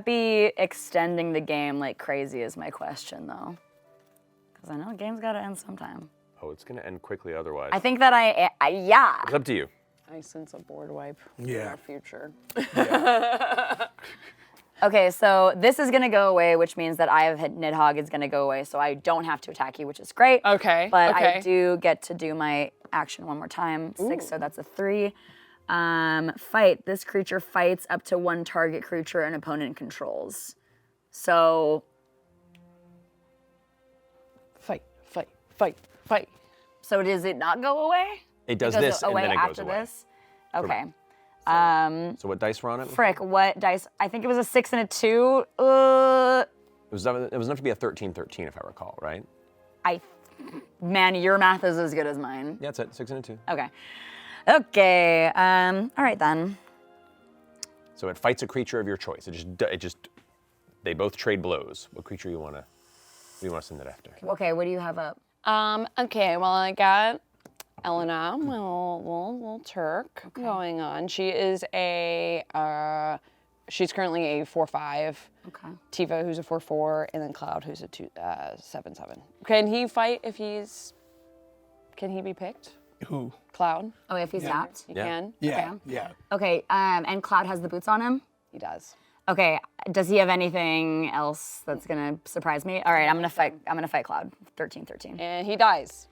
be extending the game like crazy? Is my question though. Because I know the game's got to end sometime. Oh, it's gonna end quickly otherwise. I think that yeah. It's up to you. I sense a board wipe in Yeah. our future. Okay, so this is gonna go away, which means that I have hit Nidhogg is gonna go away, so I don't have to attack you, which is great. Okay. But okay. I do get to do my action one more time. 6, so that's a 3. Fight. This creature fights up to 1 target creature an opponent controls. So Fight, fight, fight, fight. so does it not go away? It does It goes this and away then it after goes away. this? Okay. So what dice were on it? Frick, what dice? I think it was a 6 and a 2. It was enough to be a 13-13 if I recall, right? Man, your math is as good as mine. Yeah, that's it. 6 and a 2. Okay. Okay. All right then. So it fights a creature of your choice. They both trade blows. What creature you wanna send it after? Okay, what do you have up? Okay, well, I got Elena, my little Turk going on. She is she's currently a 4/5. Okay. Tiva, who's a 4/4, and then Cloud, who's a 7/7. Can he fight if can he be picked? Who? Cloud? Oh, if he's tapped? You Yeah. can? Yeah. Okay. Yeah. Okay, and Cloud has the boots on him? He does. Okay, does he have anything else that's gonna surprise me? All right, I'm gonna fight Cloud. 13-13. And he dies.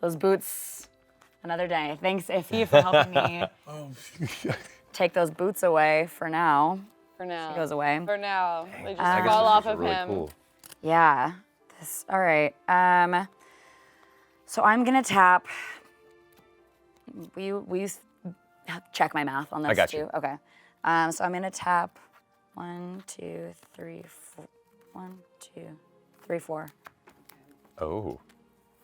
Those boots, another day. Thanks, Ify, for helping me take those boots away for now. For now. He goes away. For now. They just I guess fall this off is of really him. cool. Yeah. All right. So I'm gonna tap. Will you check my math on this I got too? you. Okay. So I'm gonna tap 1, 2, 3, 4. 1, 2, 3, 4. Oh.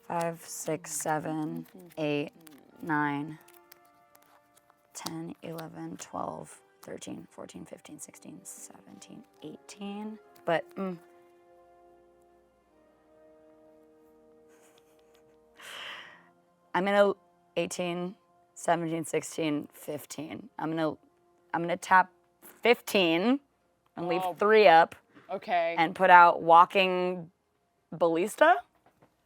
5, 6, 7, 8, 9, 10, 11, 12, 13, 14, 15, 16, 17, 18. But I'm gonna 18, 17, 16, 15. I'm gonna tap 15 and leave 3 up Okay. and put out Walking Ballista.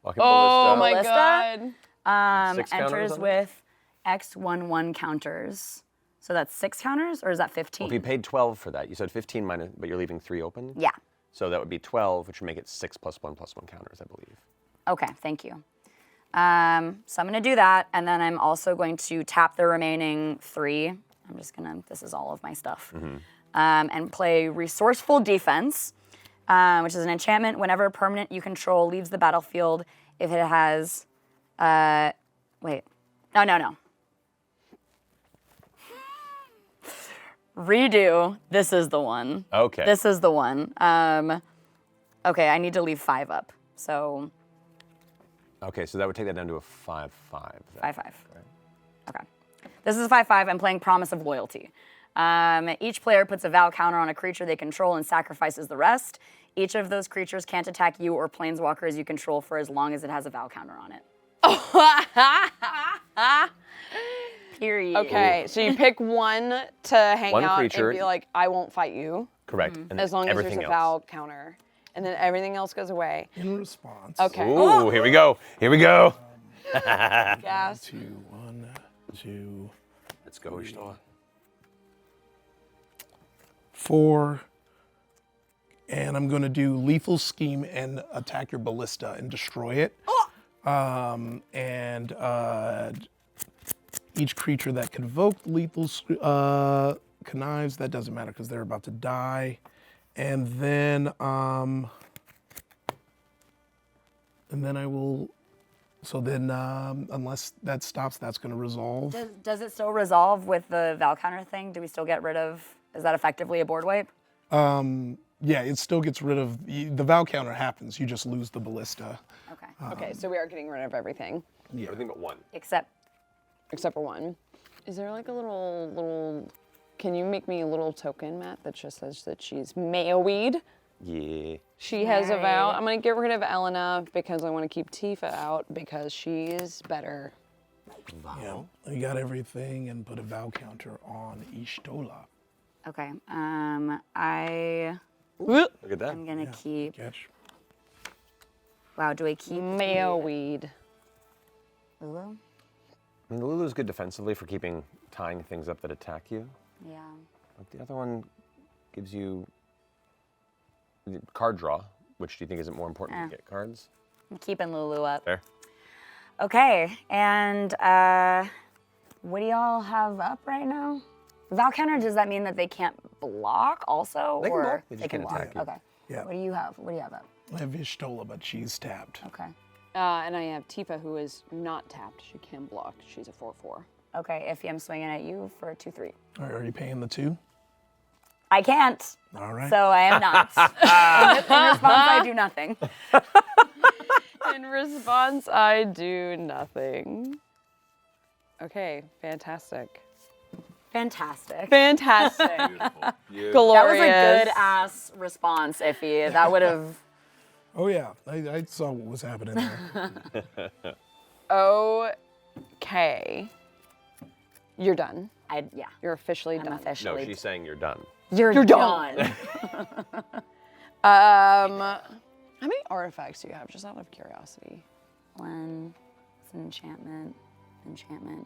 Walking Oh Ballista. my Ballista? god. 6 counters Enters on it? with X11 counters. So that's 6 counters, or is that 15? Well, if you paid 12 for that, you said 15 minus, but you're leaving 3 open? Yeah. So that would be 12, which would make it 6 +1 +1 counters, I believe. Okay, thank you. So I'm going to do that, and then I'm also going to tap the remaining 3. I'm just going to, this is all of my stuff, and play Resourceful Defense, which is an enchantment. Whenever a permanent you control leaves the battlefield, if it has, wait, no. Redo, this is the one. Okay. This is the one. Okay, I need to leave 5 up, so. Okay, so that would take that down to a 5/5. 5/5. Okay. This is 5/5. I'm playing Promise of Loyalty. Each player puts a vow counter on a creature they control and sacrifices the rest. Each of those creatures can't attack you or planeswalkers you control for as long as it has a vow counter on it. Period. Okay, so you pick one to hang One out creature. and be like, I won't fight you, Correct. And as long as there's everything a vow counter. And then everything else goes away. In response. Okay. Ooh, here we go. Here we go. Gas. 2, 1, 2, Let's go, Ishtar. 4. And I'm going to do Lethal Scheme and attack your ballista and destroy it. Each creature that convoked lethal connives, that doesn't matter because they're about to die. And then I will, so then unless that stops, that's going to resolve. Does it still resolve with the vow counter thing? Do we still get rid of, is that effectively a board wipe? Yeah, it still gets rid of, the vow counter happens, you just lose the ballista. Okay. Okay, so we are getting rid of everything. Yeah. Everything but 1. Except, Except for 1. Is there like a little, can you make me a little token, Matt, that just says that she's Mayoweed? Yeah. She has a vow. Right. I'm gonna get rid of Elena because I want to keep Tifa out because she is better. Yeah, I got everything and put a vow counter on Ishtola. okay. I Look at that. am going to keep, Catch. wow, do I keep Mayoweed. Lulu? I mean, the Lulu's good defensively for keeping tying things up that attack you. Yeah. But the other one gives you the card draw, which do you think isn't more important to get cards? I'm keeping Lulu up. There. Okay, and what do y'all have up right now? Vow counter, does that mean that they can't block also? They can or block, they just can't attack you. Okay. Yeah. What do you have? What do you have up? I have Ishtola, but she's tapped. Okay. And I have Tifa, who is not tapped. She can block. She's a 4/4. Okay, Ify, I'm swinging at you for a 2/3. All right, are you paying the 2? I can't, All right. so I am not. In response, I do nothing. In response, I do nothing. Okay, fantastic. Fantastic. Fantastic. Glorious. That was a good ass response, Ify. That would have. Oh yeah, I saw what was happening there. Okay. You're done. Yeah. You're officially I'm done. No, officially. she's saying you're done. You're done. How many artifacts do you have, just out of curiosity? 1. It's an enchantment. Enchantment.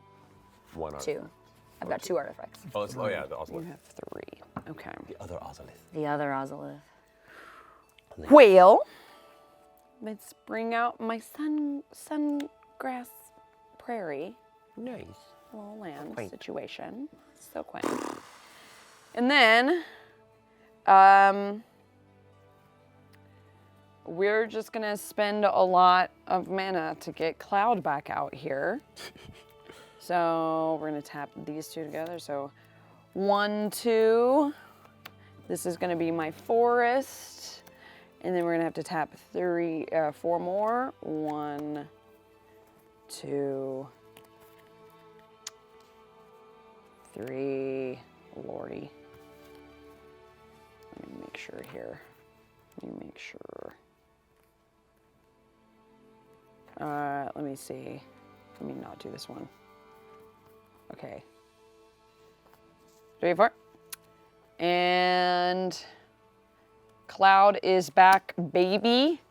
1 on 2. I've got 2 artifacts. Oh, it's, oh yeah, the You Ozolith. have 3. Okay. The other Ozolith. The other Ozolith. Well, let's bring out my sungrass prairie. Nice. Little land Quaint. situation. So quaint. And then, we're just gonna spend a lot of mana to get Cloud back out here. So we're gonna tap these 2 together. So 1, 2. This is gonna be my forest. And then we're gonna have to tap 4 more. 1, 2, 3. Lordy. Let me make sure here. Let me make sure. Let me see. Let me not do this one. Okay. 3, 4. And Cloud is back, baby.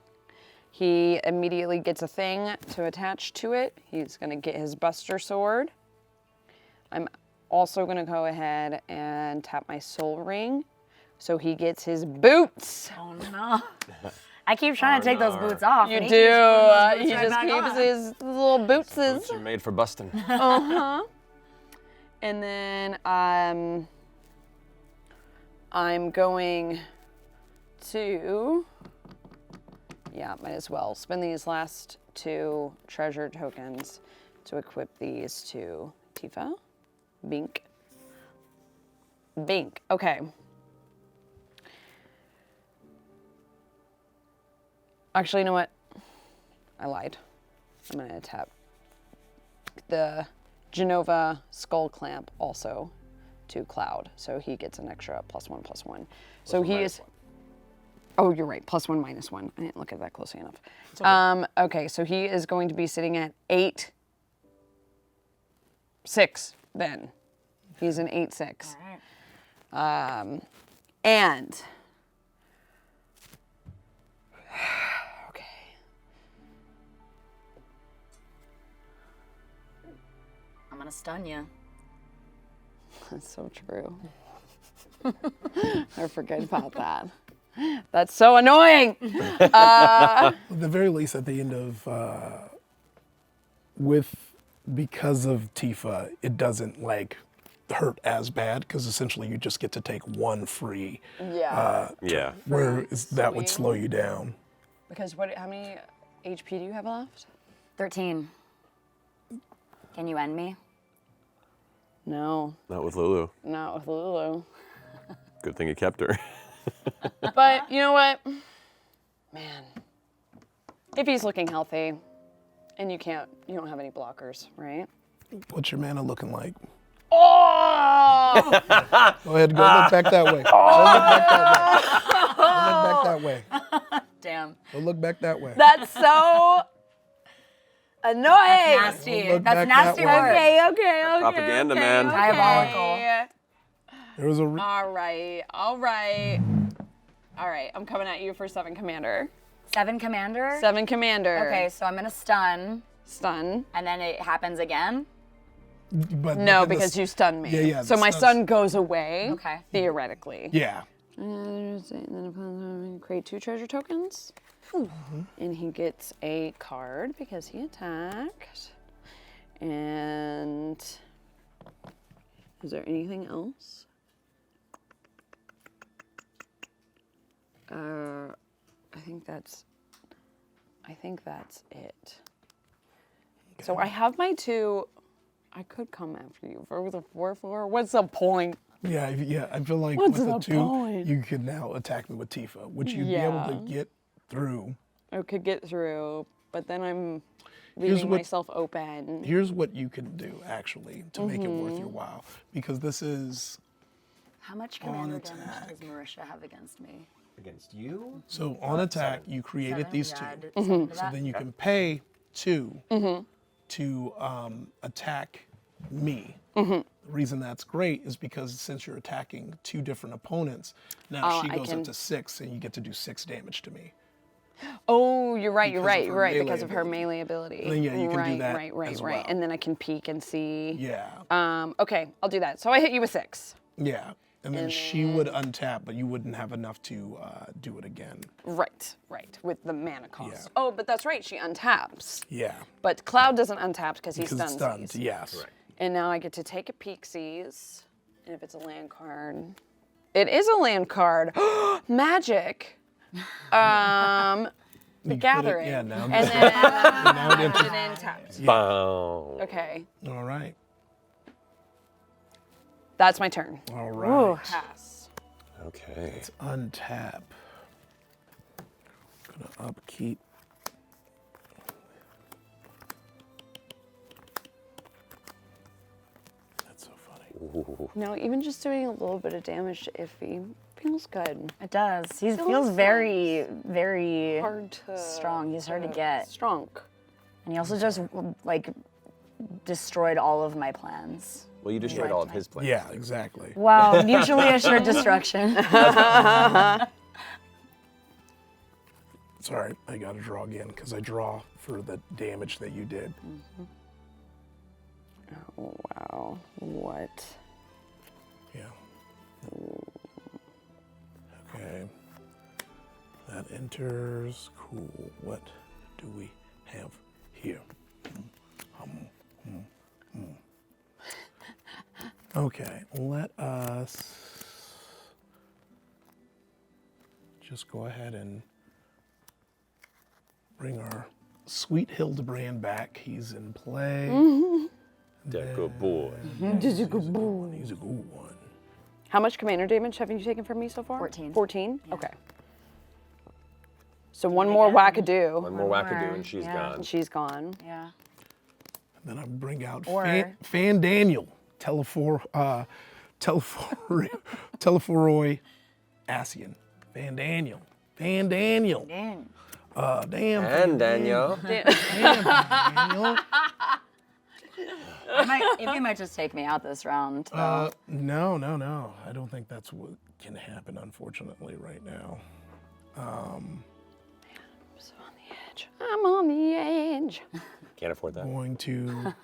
He immediately gets a thing to attach to it. He's gonna get his Buster Sword. I'm also gonna go ahead and tap my Soul Ring. So he gets his boots. Oh no. I keep trying to take those boots off. You and do. he keeps putting those boots He right just back keeps on. his little bootses. Boots are made for busting. And then I'm going to, might as well spend these last 2 treasure tokens to equip these to Tifa. Bink. Bink. Okay. Actually, you know what? I lied. I'm gonna tap the Genova Skull Clamp also to Cloud, so he gets an extra +1/+1. So he is. Oh, you're right. +1 -1. I didn't look at that closely enough. Okay, so he is going to be sitting at 8/6 then. He's an 8/6. All right. And okay. I'm gonna stun you. That's so true. I forget about that. That's so annoying. At the very least, at the end of, because of Tifa, it doesn't like hurt as bad because essentially you just get to take 1 free. Yeah. Yeah. That would slow you down. Because how many HP do you have left? 13. Can you end me? No, Not with Lulu. not with Lulu. Good thing you kept her. But you know what? Man, if he's looking healthy and you don't have any blockers, right? What's your mana looking like? Oh! Go ahead, go look back that way. Go look back that way. Go look back that way. Damn. Go look back that way. That's so annoying. Nasty. Look That's back that nasty way. work. Okay. Propaganda, man. Diabolical. There was a All right. I'm coming at you for 7 commander. 7 commander? 7 commander. Okay, so I'm gonna stun, Stun. and then it happens again. but No, the- because you stunned me. Yeah, So the my stun's- stun goes away. Okay. Theoretically. Yeah. And then create 2 treasure tokens. And he gets a card because he attacked. And is there anything else? I think that's it. So I have my 2. I could come after you for the 4/4. What's the point? Yeah, I feel like What's with the the 2, point? you could now attack me with Tifa, which you'd be able to get through. I could get through, but then I'm Here's leaving what- myself open. Here's what you can do, actually, to make it worth Mm-hmm. your while. Because this is, How much commander damage attack. does Marisha have against me? Against you? so on attack, you created 7? these Yeah, 2. I did Mm-hmm. 7 to So that. then you can pay 2 to attack me. Mm-hmm. The reason that's great is because since you're attacking 2 different opponents, now Oh, she I goes can- up to 6 and you get to do 6 damage to me. Oh, you're right, Because of her melee because of her ability. melee ability. And then, yeah, you can do that Right. as well. And then I can peek and see. Yeah. Okay, I'll do that. So I hit you with 6. Yeah. And then she would untap, but you wouldn't have enough to do it again. Right, with the mana cost. Yeah. Oh, but that's right, she untaps. Yeah. But Cloud doesn't untap because he Because it's stuns stunned, these. yes. And now I get to take a peek sees. And if it's a land card, it is a land card. Magic. The You put it- Gathering. yeah, now and it's- then Now it enters- and then tapped. Bow. Okay, All right. that's my turn. All right. Pass. Okay. Let's untap. Gonna upkeep. That's so funny. No, even just doing a little bit of damage to Ify feels good. It does. He feels very, very Hard to strong. He's hard to get. Strong. And he also just like destroyed all of my plans. Well, you destroyed all of his plans. Yeah, exactly. Wow, mutually assured destruction. Sorry, I gotta draw again because I draw for the damage that you did. Oh, wow. What? Yeah. Okay. That enters. Cool. What do we have here? Okay, let us just go ahead and bring our sweet Hildebrand back. He's in play. That good boy. He's a good one. How much commander damage have you taken from me so far? 14. 14? Okay. So one more wackadoo. One more wackadoo and she's Yeah. gone. And she's gone. Yeah. Then I bring out Or- Fan Daniel, Teleforoi Asian. Fan Daniel. Dang. Damn. And Daniel. Daniel. Ify might just take me out this round. Though. No. I don't think that's what can happen, unfortunately, right now. So on the edge. I'm on the edge. Can't afford that. Going to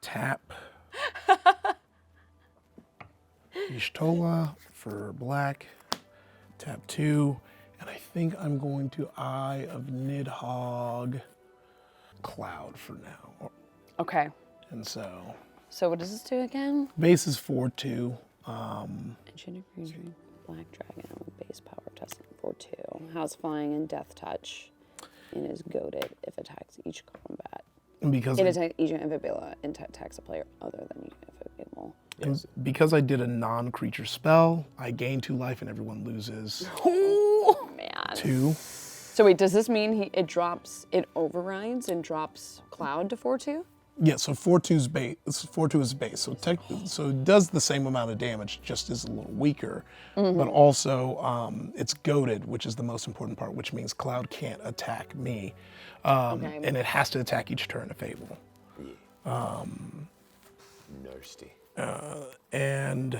tap Ishtola for black. Tap 2. And I think I'm going to Eye of Nidhogg Cloud for now. Okay. And so So what does this do again? base is 4/2. Enchanted creature, black dragon, base power, testing 4/2. Has flying and death touch. And is goaded if attacks each combat. Because It attacks each Invibilla and attacks a player other than you if it will. because I did a non-creature spell, I gain 2 life and everyone loses Oh man. 2. So wait, does this mean it overrides and drops Cloud to 4/2? Yeah, so 4/2 is base. 4/2 is base. So it does the same amount of damage, just is a little weaker. But also, it's goaded, which is the most important part, which means Cloud can't attack me, Okay. and it has to attack each turn if able. Nasty. And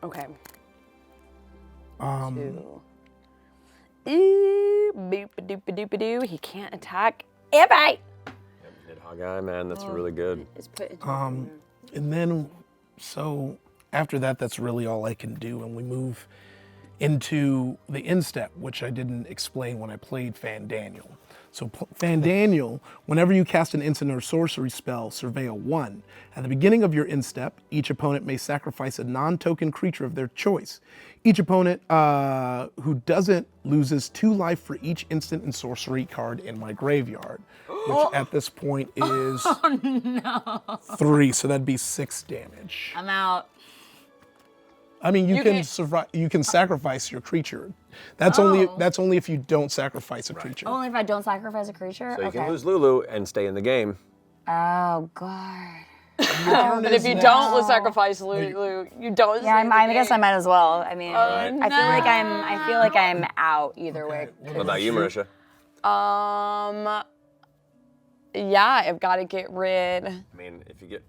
Okay. 2. Ooh, boop-a-doop-a-doop-a-doo. He can't attack Ify. Nidhogg guy, man, that's really good. It's put into and then, so after that, that's really all I can do, and we move into the instep, which I didn't explain when I played Fan Daniel. So Fan Daniel, whenever you cast an instant or sorcery spell, surveil 1. At the beginning of your instep, each opponent may sacrifice a non-token creature of their choice. Each opponent who doesn't loses 2 life for each instant and sorcery card in my graveyard, which at this point is 3, so that'd be 6 damage. I'm out. I mean, you can can- survive. You can sacrifice your creature. That's only if you don't sacrifice a creature. Only if I don't sacrifice a creature? So you okay. can lose Lulu and stay in the game. Oh, God. But if you don't sacrifice Lulu, you don't. Yeah, save I the guess I game. might as well. I mean, Right. I feel like I'm out either way. What about you, Marisha? Yeah, I've got to get rid. I mean, if you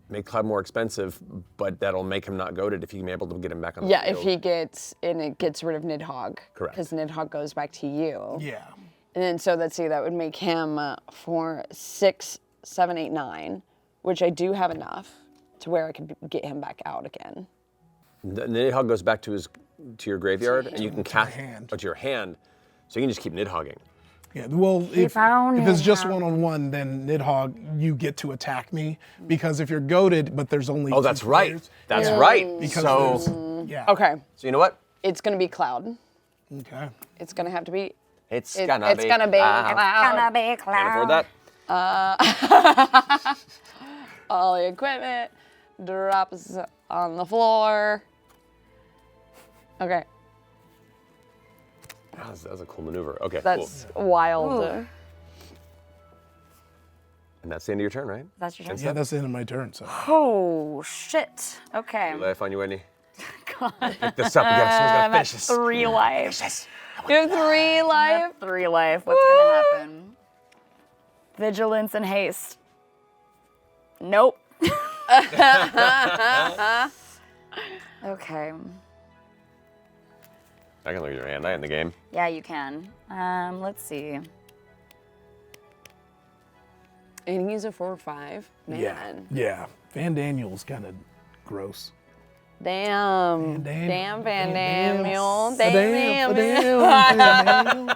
make Cloud more expensive, but that'll make him not goaded if you can be able to get him back on the Yeah, field. if he gets it gets rid of Nidhogg. Correct. Because Nidhogg goes back to you. Yeah. And then so let's see, that would make him for 6, 7, 8, 9, which I do have enough to where I could get him back out again. The Nidhogg goes back to your graveyard, and you can cast hand. to your hand, so you can just keep Nidhogging. Yeah. Well, if on it's just Nidhogg. one-on-one, then Nidhogg, you get to attack me because if you're goaded, but there's only. Oh, 2 that's right. players, That's right. Because So, there's- yeah. Okay, so you know what? it's gonna be Cloud. Okay. It's gonna have to be. It's It's gonna be. gonna be Cloud. Cloud. Gonna be a Can't cloud. afford that. All the equipment drops on the floor. Okay, That was a cool maneuver. Okay, that's cool. wild. Ooh. And that's the end of your turn, right? That's your turn. Yeah, that's the end of my turn. So. Oh, shit. Okay. Ify Nwadiwe. Pick this up. Someone's got to finish this. 3 life. You have 3 life. 3 life. What's gonna happen? Vigilance and haste. Nope. Okay. I can look at your hand. I in the game. Yeah, you can. Let's see. And he's a 4/5. Man. Yeah. Fan Daniel's kind of gross. Damn. Damn. Damn, Van Damn. Daniel. Damn.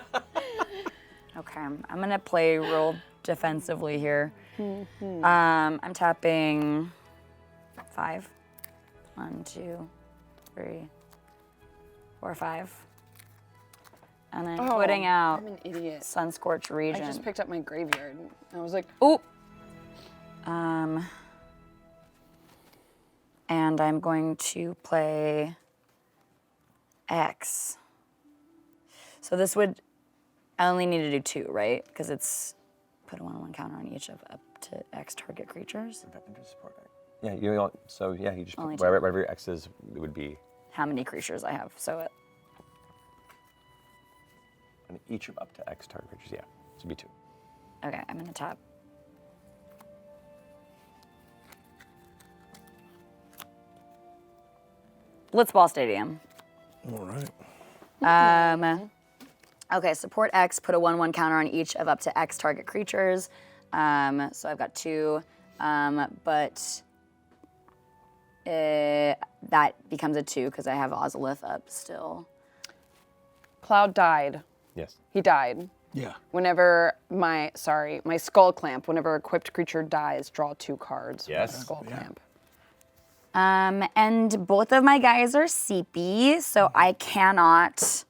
Okay, I'm gonna play real defensively here. I'm tapping 5. 1, 2, 3, 4, 5. And then putting out I'm an idiot. Sunscorched Region. I just picked up my graveyard. I was like, Ooh. And I'm going to play X. So this would, I only need to do 2, right? Because it's put a 1/1 counter on each of up to X target creatures. Yeah, you just Only put, 2. wherever your X is, it would be How many creatures I have? So and each of up to X target creatures. Yeah, so it'd be 2. okay, I'm gonna tap. Blitzball Stadium. All right. Okay, support X, put a 1/1 counter on each of up to X target creatures. So I've got 2, but that becomes a 2 because I have Ozolith up still. Cloud died. Yes. He died. Yeah. Whenever my Skull Clamp, whenever equipped creature dies, draw 2 cards. Yes. With Skull Yeah. Clamp. And both of my guys are CP, so I cannot,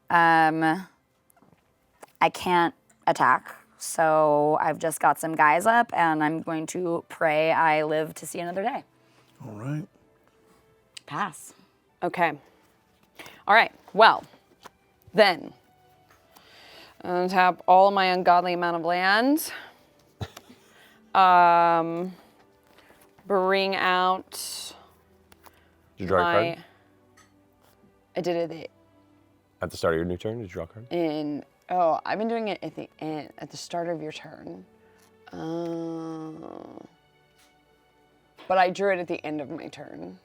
I can't attack. So I've just got some guys up, and I'm going to pray I live to see another day. All right. Pass. Okay. All right. Well, then untap all of my ungodly amount of land. Bring out Did you draw a my. card? I did it At the start of your new turn, did you draw a card? in. Oh, I've been doing it at the end, at the start of your turn. But I drew it at the end of my turn.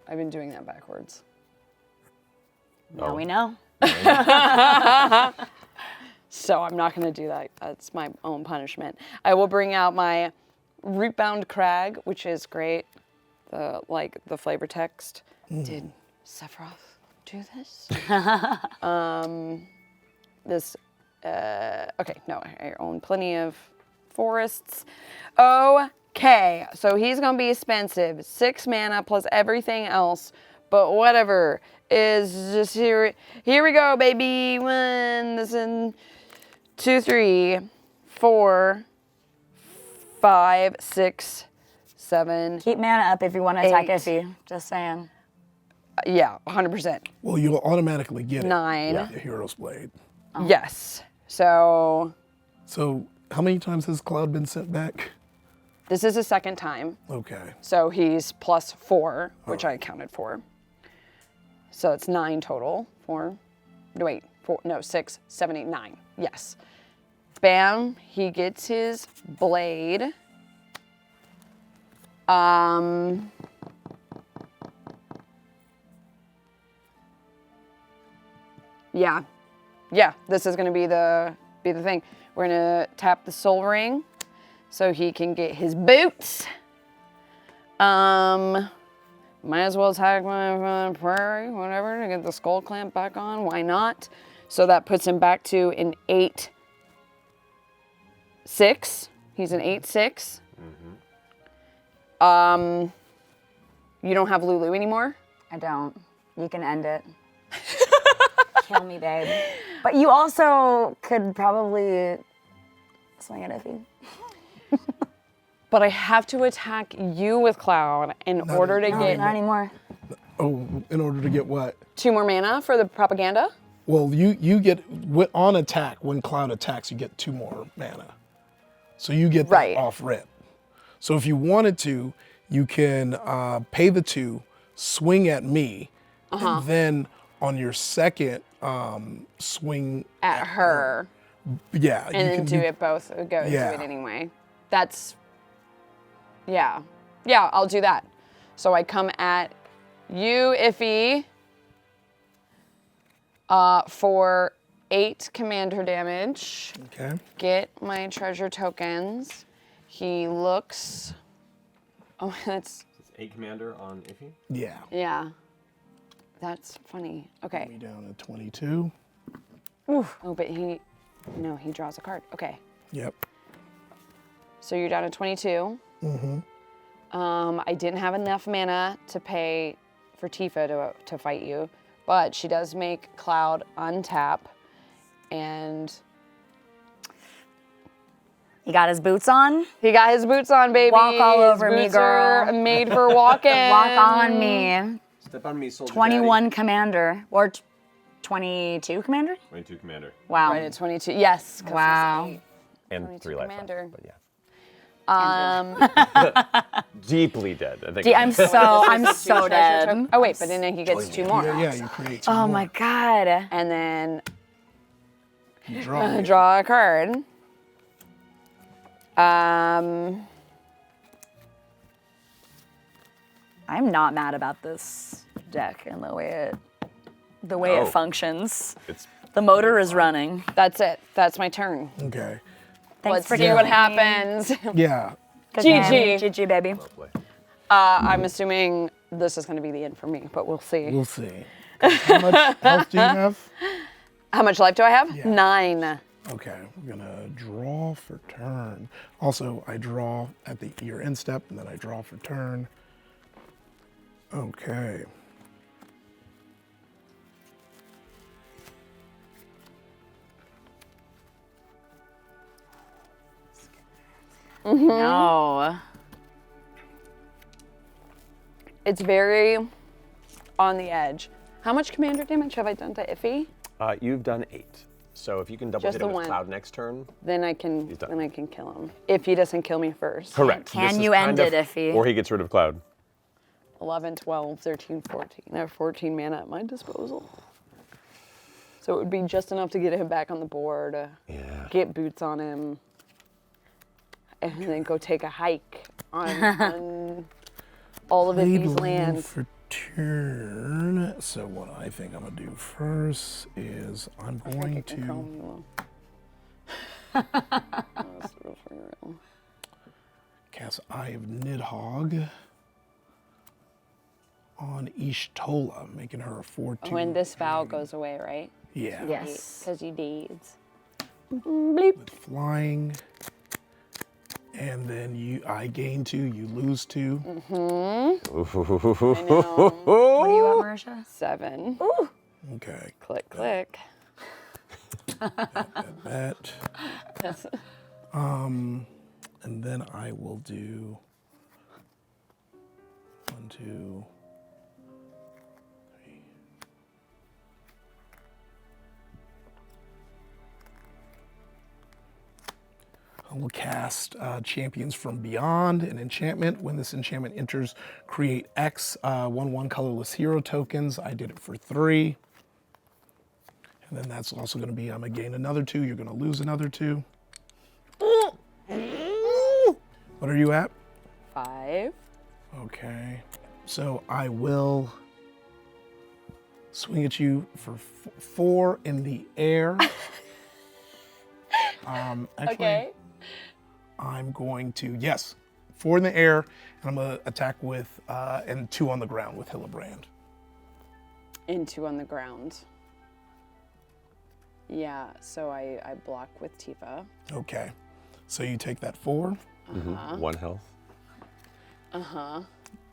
I've been doing that backwards. Now we know. So I'm not going to do that. That's my own punishment. I will bring out my Rootbound Crag, which is great. The flavor text. Did Sephiroth do this? Okay, no, I own plenty of forests. Okay, so he's going to be expensive. 6 mana plus everything else, but whatever. Is just here. Here we go, baby. 1, this in 2, 3, 4, 5, 6, 7. Keep mana up if you want to attack 8. Ify. Just saying. Yeah, 100%. Well, you'll automatically get 9. the Hero's Blade. Yes. So So how many times has Cloud been sent back? this is the second time. Okay. So he's plus 4, which I accounted for. So it's 9 total. 4. No, wait. 4. No, 6, 7, 8, 9. Yes. Bam. He gets his blade. Yeah. Yeah, this is gonna be the thing. We're gonna tap the Soul Ring so he can get his boots. Might as well attack my prairie, whatever, to get the Skull Clamp back on. Why not? So that puts him back to an 8/6. He's an 8/6. You don't have Lulu anymore? I don't. You can end it. Kill me, babe. But you also could probably swing at Ify. But I have to attack you with Cloud in order to No, get not anymore. Oh, in order to get what? 2 more mana for the propaganda. Well, you get on attack when Cloud attacks, you get 2 more mana. So you get that Right. off rip. So if you wanted to, you can pay the 2, swing at me, and then on your second swing At her. yeah, And then do it both. Go Yeah. do it anyway. That's, yeah. Yeah, I'll do that. So I come at you, Ify, for 8 commander damage. Okay. Get my treasure tokens. He looks, oh, that's 8 commander on Ify. Yeah. Yeah. That's funny. Okay. Me down at 22. Oof. Oh, but he draws a card. Okay. Yep. So you're down to 22. Mm-hmm. I didn't have enough mana to pay for Tifa to fight you, but she does make Cloud untap, and He got his boots on. he got his boots on, baby. Walk all His over me, boots are girl. made for walking. Walk on me. Step on me, soldier 21 commander. Or 22 commander? 22 commander. Wow. Right at 22. Yes. 'cause Wow. it's And 22 3 life commander. left, but yeah. eight. Deeply dead, I think. I'm so dead. Oh wait, but then he gets 2 more. Yeah, you create 2 Oh more. my god. And then Draw. draw a card. Um, I'm not mad about this deck and the way Oh. it functions. It's The motor is running. that's it. That's my turn. Okay. Thanks Let's for see giving what me- happens. Yeah. Good GG. game. GG, baby. well played. I'm assuming this is going to be the end for me, but we'll see. We'll see. How much health do you have? How much life do I have? Yeah. 9. Okay, I'm gonna draw for turn. Also, I draw at your end step, and then I draw for turn. Okay. No. It's very on the edge. How much commander damage have I done to Ify? You've done 8. So if you can double Just hit the him with one. Cloud next turn, Then I can He's done. then I can kill him if he doesn't kill me first. correct. Can This is you kind end of- it, Ify? Or he gets rid of Cloud. 11, 12, 13, 14. I have 14 mana at my disposal. So it would be just enough to get him back on the board, Yeah. get boots on him, and then go take a hike on all of Play Ify's blue lands. for turn. So what I think I'm gonna do first is I'm going It can call to me one. That's real for real. cast Eye of Nidhogg on Ishtola, making her a 4/2. When this vow goes away, right? Yeah. Yes. Because he deeds. Bleep. With flying. And then I gain 2, you lose 2. I know. What do you want, Marisha? 7. Okay. Click, click. That. And then I will do 1, 2, 3. I will cast Champions from Beyond, an enchantment. When this enchantment enters, create X 1/1 colorless hero tokens. I did it for 3. And then that's also going to be, I'm going to gain another 2. You're going to lose another 2. What are you at? 5. Okay. So I will swing at you for 4 in the air. Actually, Okay. I'm going to, yes, 4 in the air, and I'm going to attack with, and 2 on the ground with Hillebrand. And 2 on the ground. Yeah, so I block with Tifa. Okay. So you take that 4. 1 health.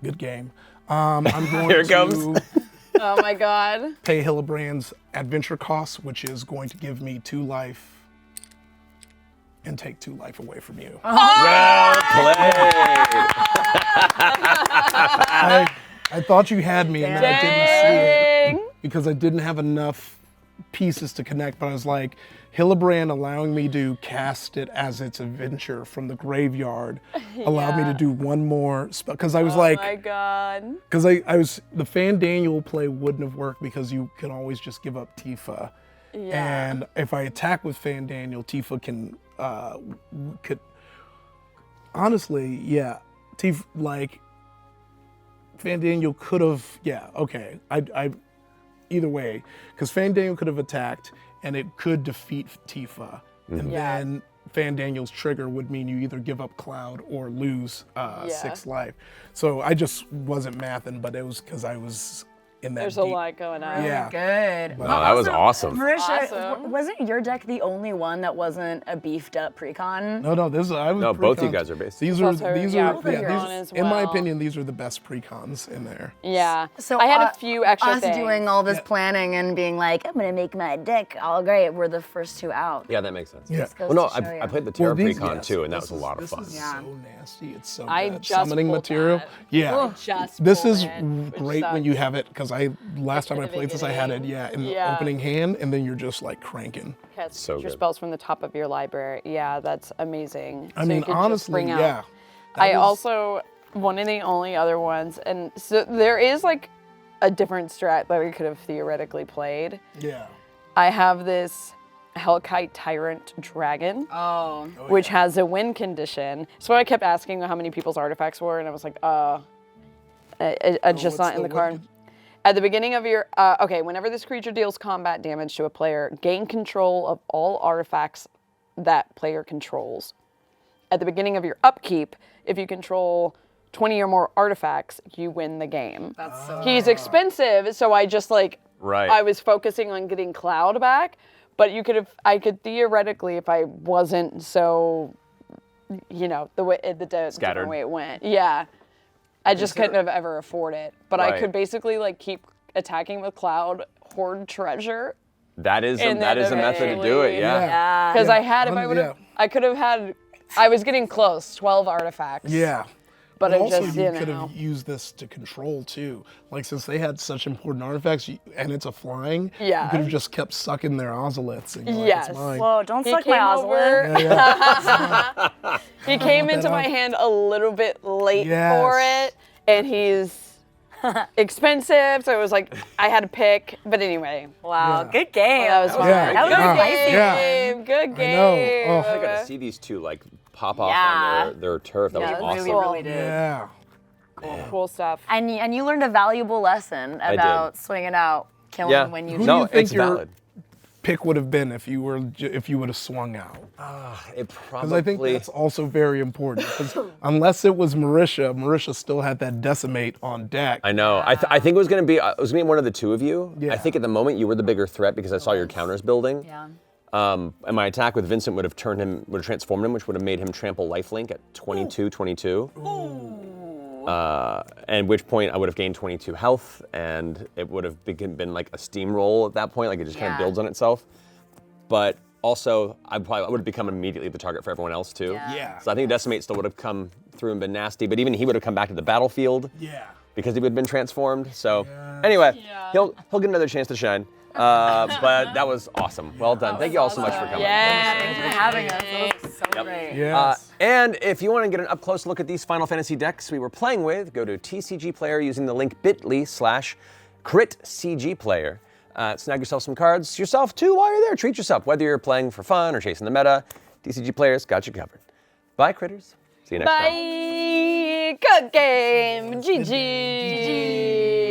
Good game. I'm going Here it to comes. Oh my god. pay Hillebrand's adventure cost, which is going to give me 2 life and take 2 life away from you. Well played. I thought you had me, and then I didn't see it Dang. because I didn't have enough pieces to connect. But I was like, Hillebrand allowing me to cast it as its adventure from the graveyard allowed me to do 1 more spell. Because I was Oh my like, god. because I was, the Fan Daniel play wouldn't have worked because you can always just give up Tifa. Yeah. And if I attack with Fan Daniel, Tifa could, honestly, yeah, Tifa, like, Fan Daniel could have, yeah, okay. I either way, because Fan Daniel could have attacked and it could defeat Tifa. And Yeah. then Fan Daniel's trigger would mean you either give up Cloud or lose 6 life. So I just wasn't mathing, but it was because I was in that There's deep. a lot going on. Yeah. Good. No, that was awesome. Marisha, Awesome. wasn't your deck the only one that wasn't a beefed up precon? No, I was. No, both you precons. guys are basic. These Plus are her- these yeah, are both of your these- own as in my well. opinion, these are the best precons in there. Yeah. So I had a few extra us things. doing all this planning and being like, I'm gonna make my deck all great. We're the first 2 out. Yeah, that makes sense. Yeah. Goes Well, no, to show I you. played the Terra these- Precon yes, too, and that this was a lot of is- fun. This is Yeah. so nasty. It's so I bad. just Summoning pulled material. that. Yeah. Just This pulled is it, which great when you have it because last time I the played this I had it beginning. in the Yeah. opening hand and then you're just like cranking. Cast So your good. spells from the top of your library. Yeah, that's amazing. I So mean, you could just honestly, bring out- yeah. That I was- also, one of the only other ones, and so there is like a different strat that we could have theoretically played. Yeah. I have this Hellkite Tyrant Dragon, Oh. which has a win condition. So I kept asking how many people's artifacts were, and I was like, just what's not in the the win card. At the beginning of your, whenever this creature deals combat damage to a player, gain control of all artifacts that player controls. At the beginning of your upkeep, if you control 20 or more artifacts, you win the game. That's so He's expensive, so I just like, Right. I was focusing on getting Cloud back, but I could theoretically, if I wasn't so, the Scattered. different way it went. Yeah. I just couldn't have ever afford it. But I Right. could basically like keep attacking with Cloud, hoard treasure. That is And that then is a method to do it. eventually- Yeah. Yeah. Because Yeah, I had, if I would have, I could have had, I was getting close, 12 artifacts. Yeah. But it also, just, you you could know. have used this to control too. Like since they had such important artifacts, and it's a flying, Yeah. you could have just kept sucking their ozoliths. And you're like, Yes. it's mine. Whoa, don't He suck my came ozolith. over, Yeah. he came into that my on. hand a little bit late Yes. for it, and he's expensive, so it was like, I had to pick, but anyway. Wow, Yeah. good game. That was fun. Yeah. That was Good spicy. Yeah. game, good I game. know. Oh. I got to see these two like pop off Yeah. on their turf. That Yeah, was awesome. really did. Yeah. Cool stuff. And you learned a valuable lesson did. about swinging out, killing Yeah. when you Who do No, you think it's your valid. pick would have been if you would have swung out? It Because I think probably. that's also very important. Because unless it was Marisha still had that decimate on deck. I know. I think it was gonna be one of the two of you. Yeah. I think at the moment you were the bigger threat because I saw your counters building. Yeah. And my attack with Vincent would have transformed him, which would have made him trample lifelink at 22. At which point I would have gained 22 health, and it would have been like a steamroll at that point, like it just kind of Yeah. builds on itself. But also, I would have become immediately the target for everyone else too. Yeah. So I think Decimate still would have come through and been nasty, but even he would have come back to the battlefield Yeah. because he would have been transformed. So anyway, he'll get another chance to shine. But that was awesome. Well done. Thank you all so much for coming. Yeah. Thanks for having us. That was so great. Yes. And if you want to get an up-close look at these Final Fantasy decks we were playing with, go to TCGplayer using the link bit.ly/critcgplayer. Snag yourself some cards yourself too while you're there. Treat yourself, whether you're playing for fun or chasing the meta. TCG Player's got you covered. Bye, critters. See you next time. Bye. Good game. GG.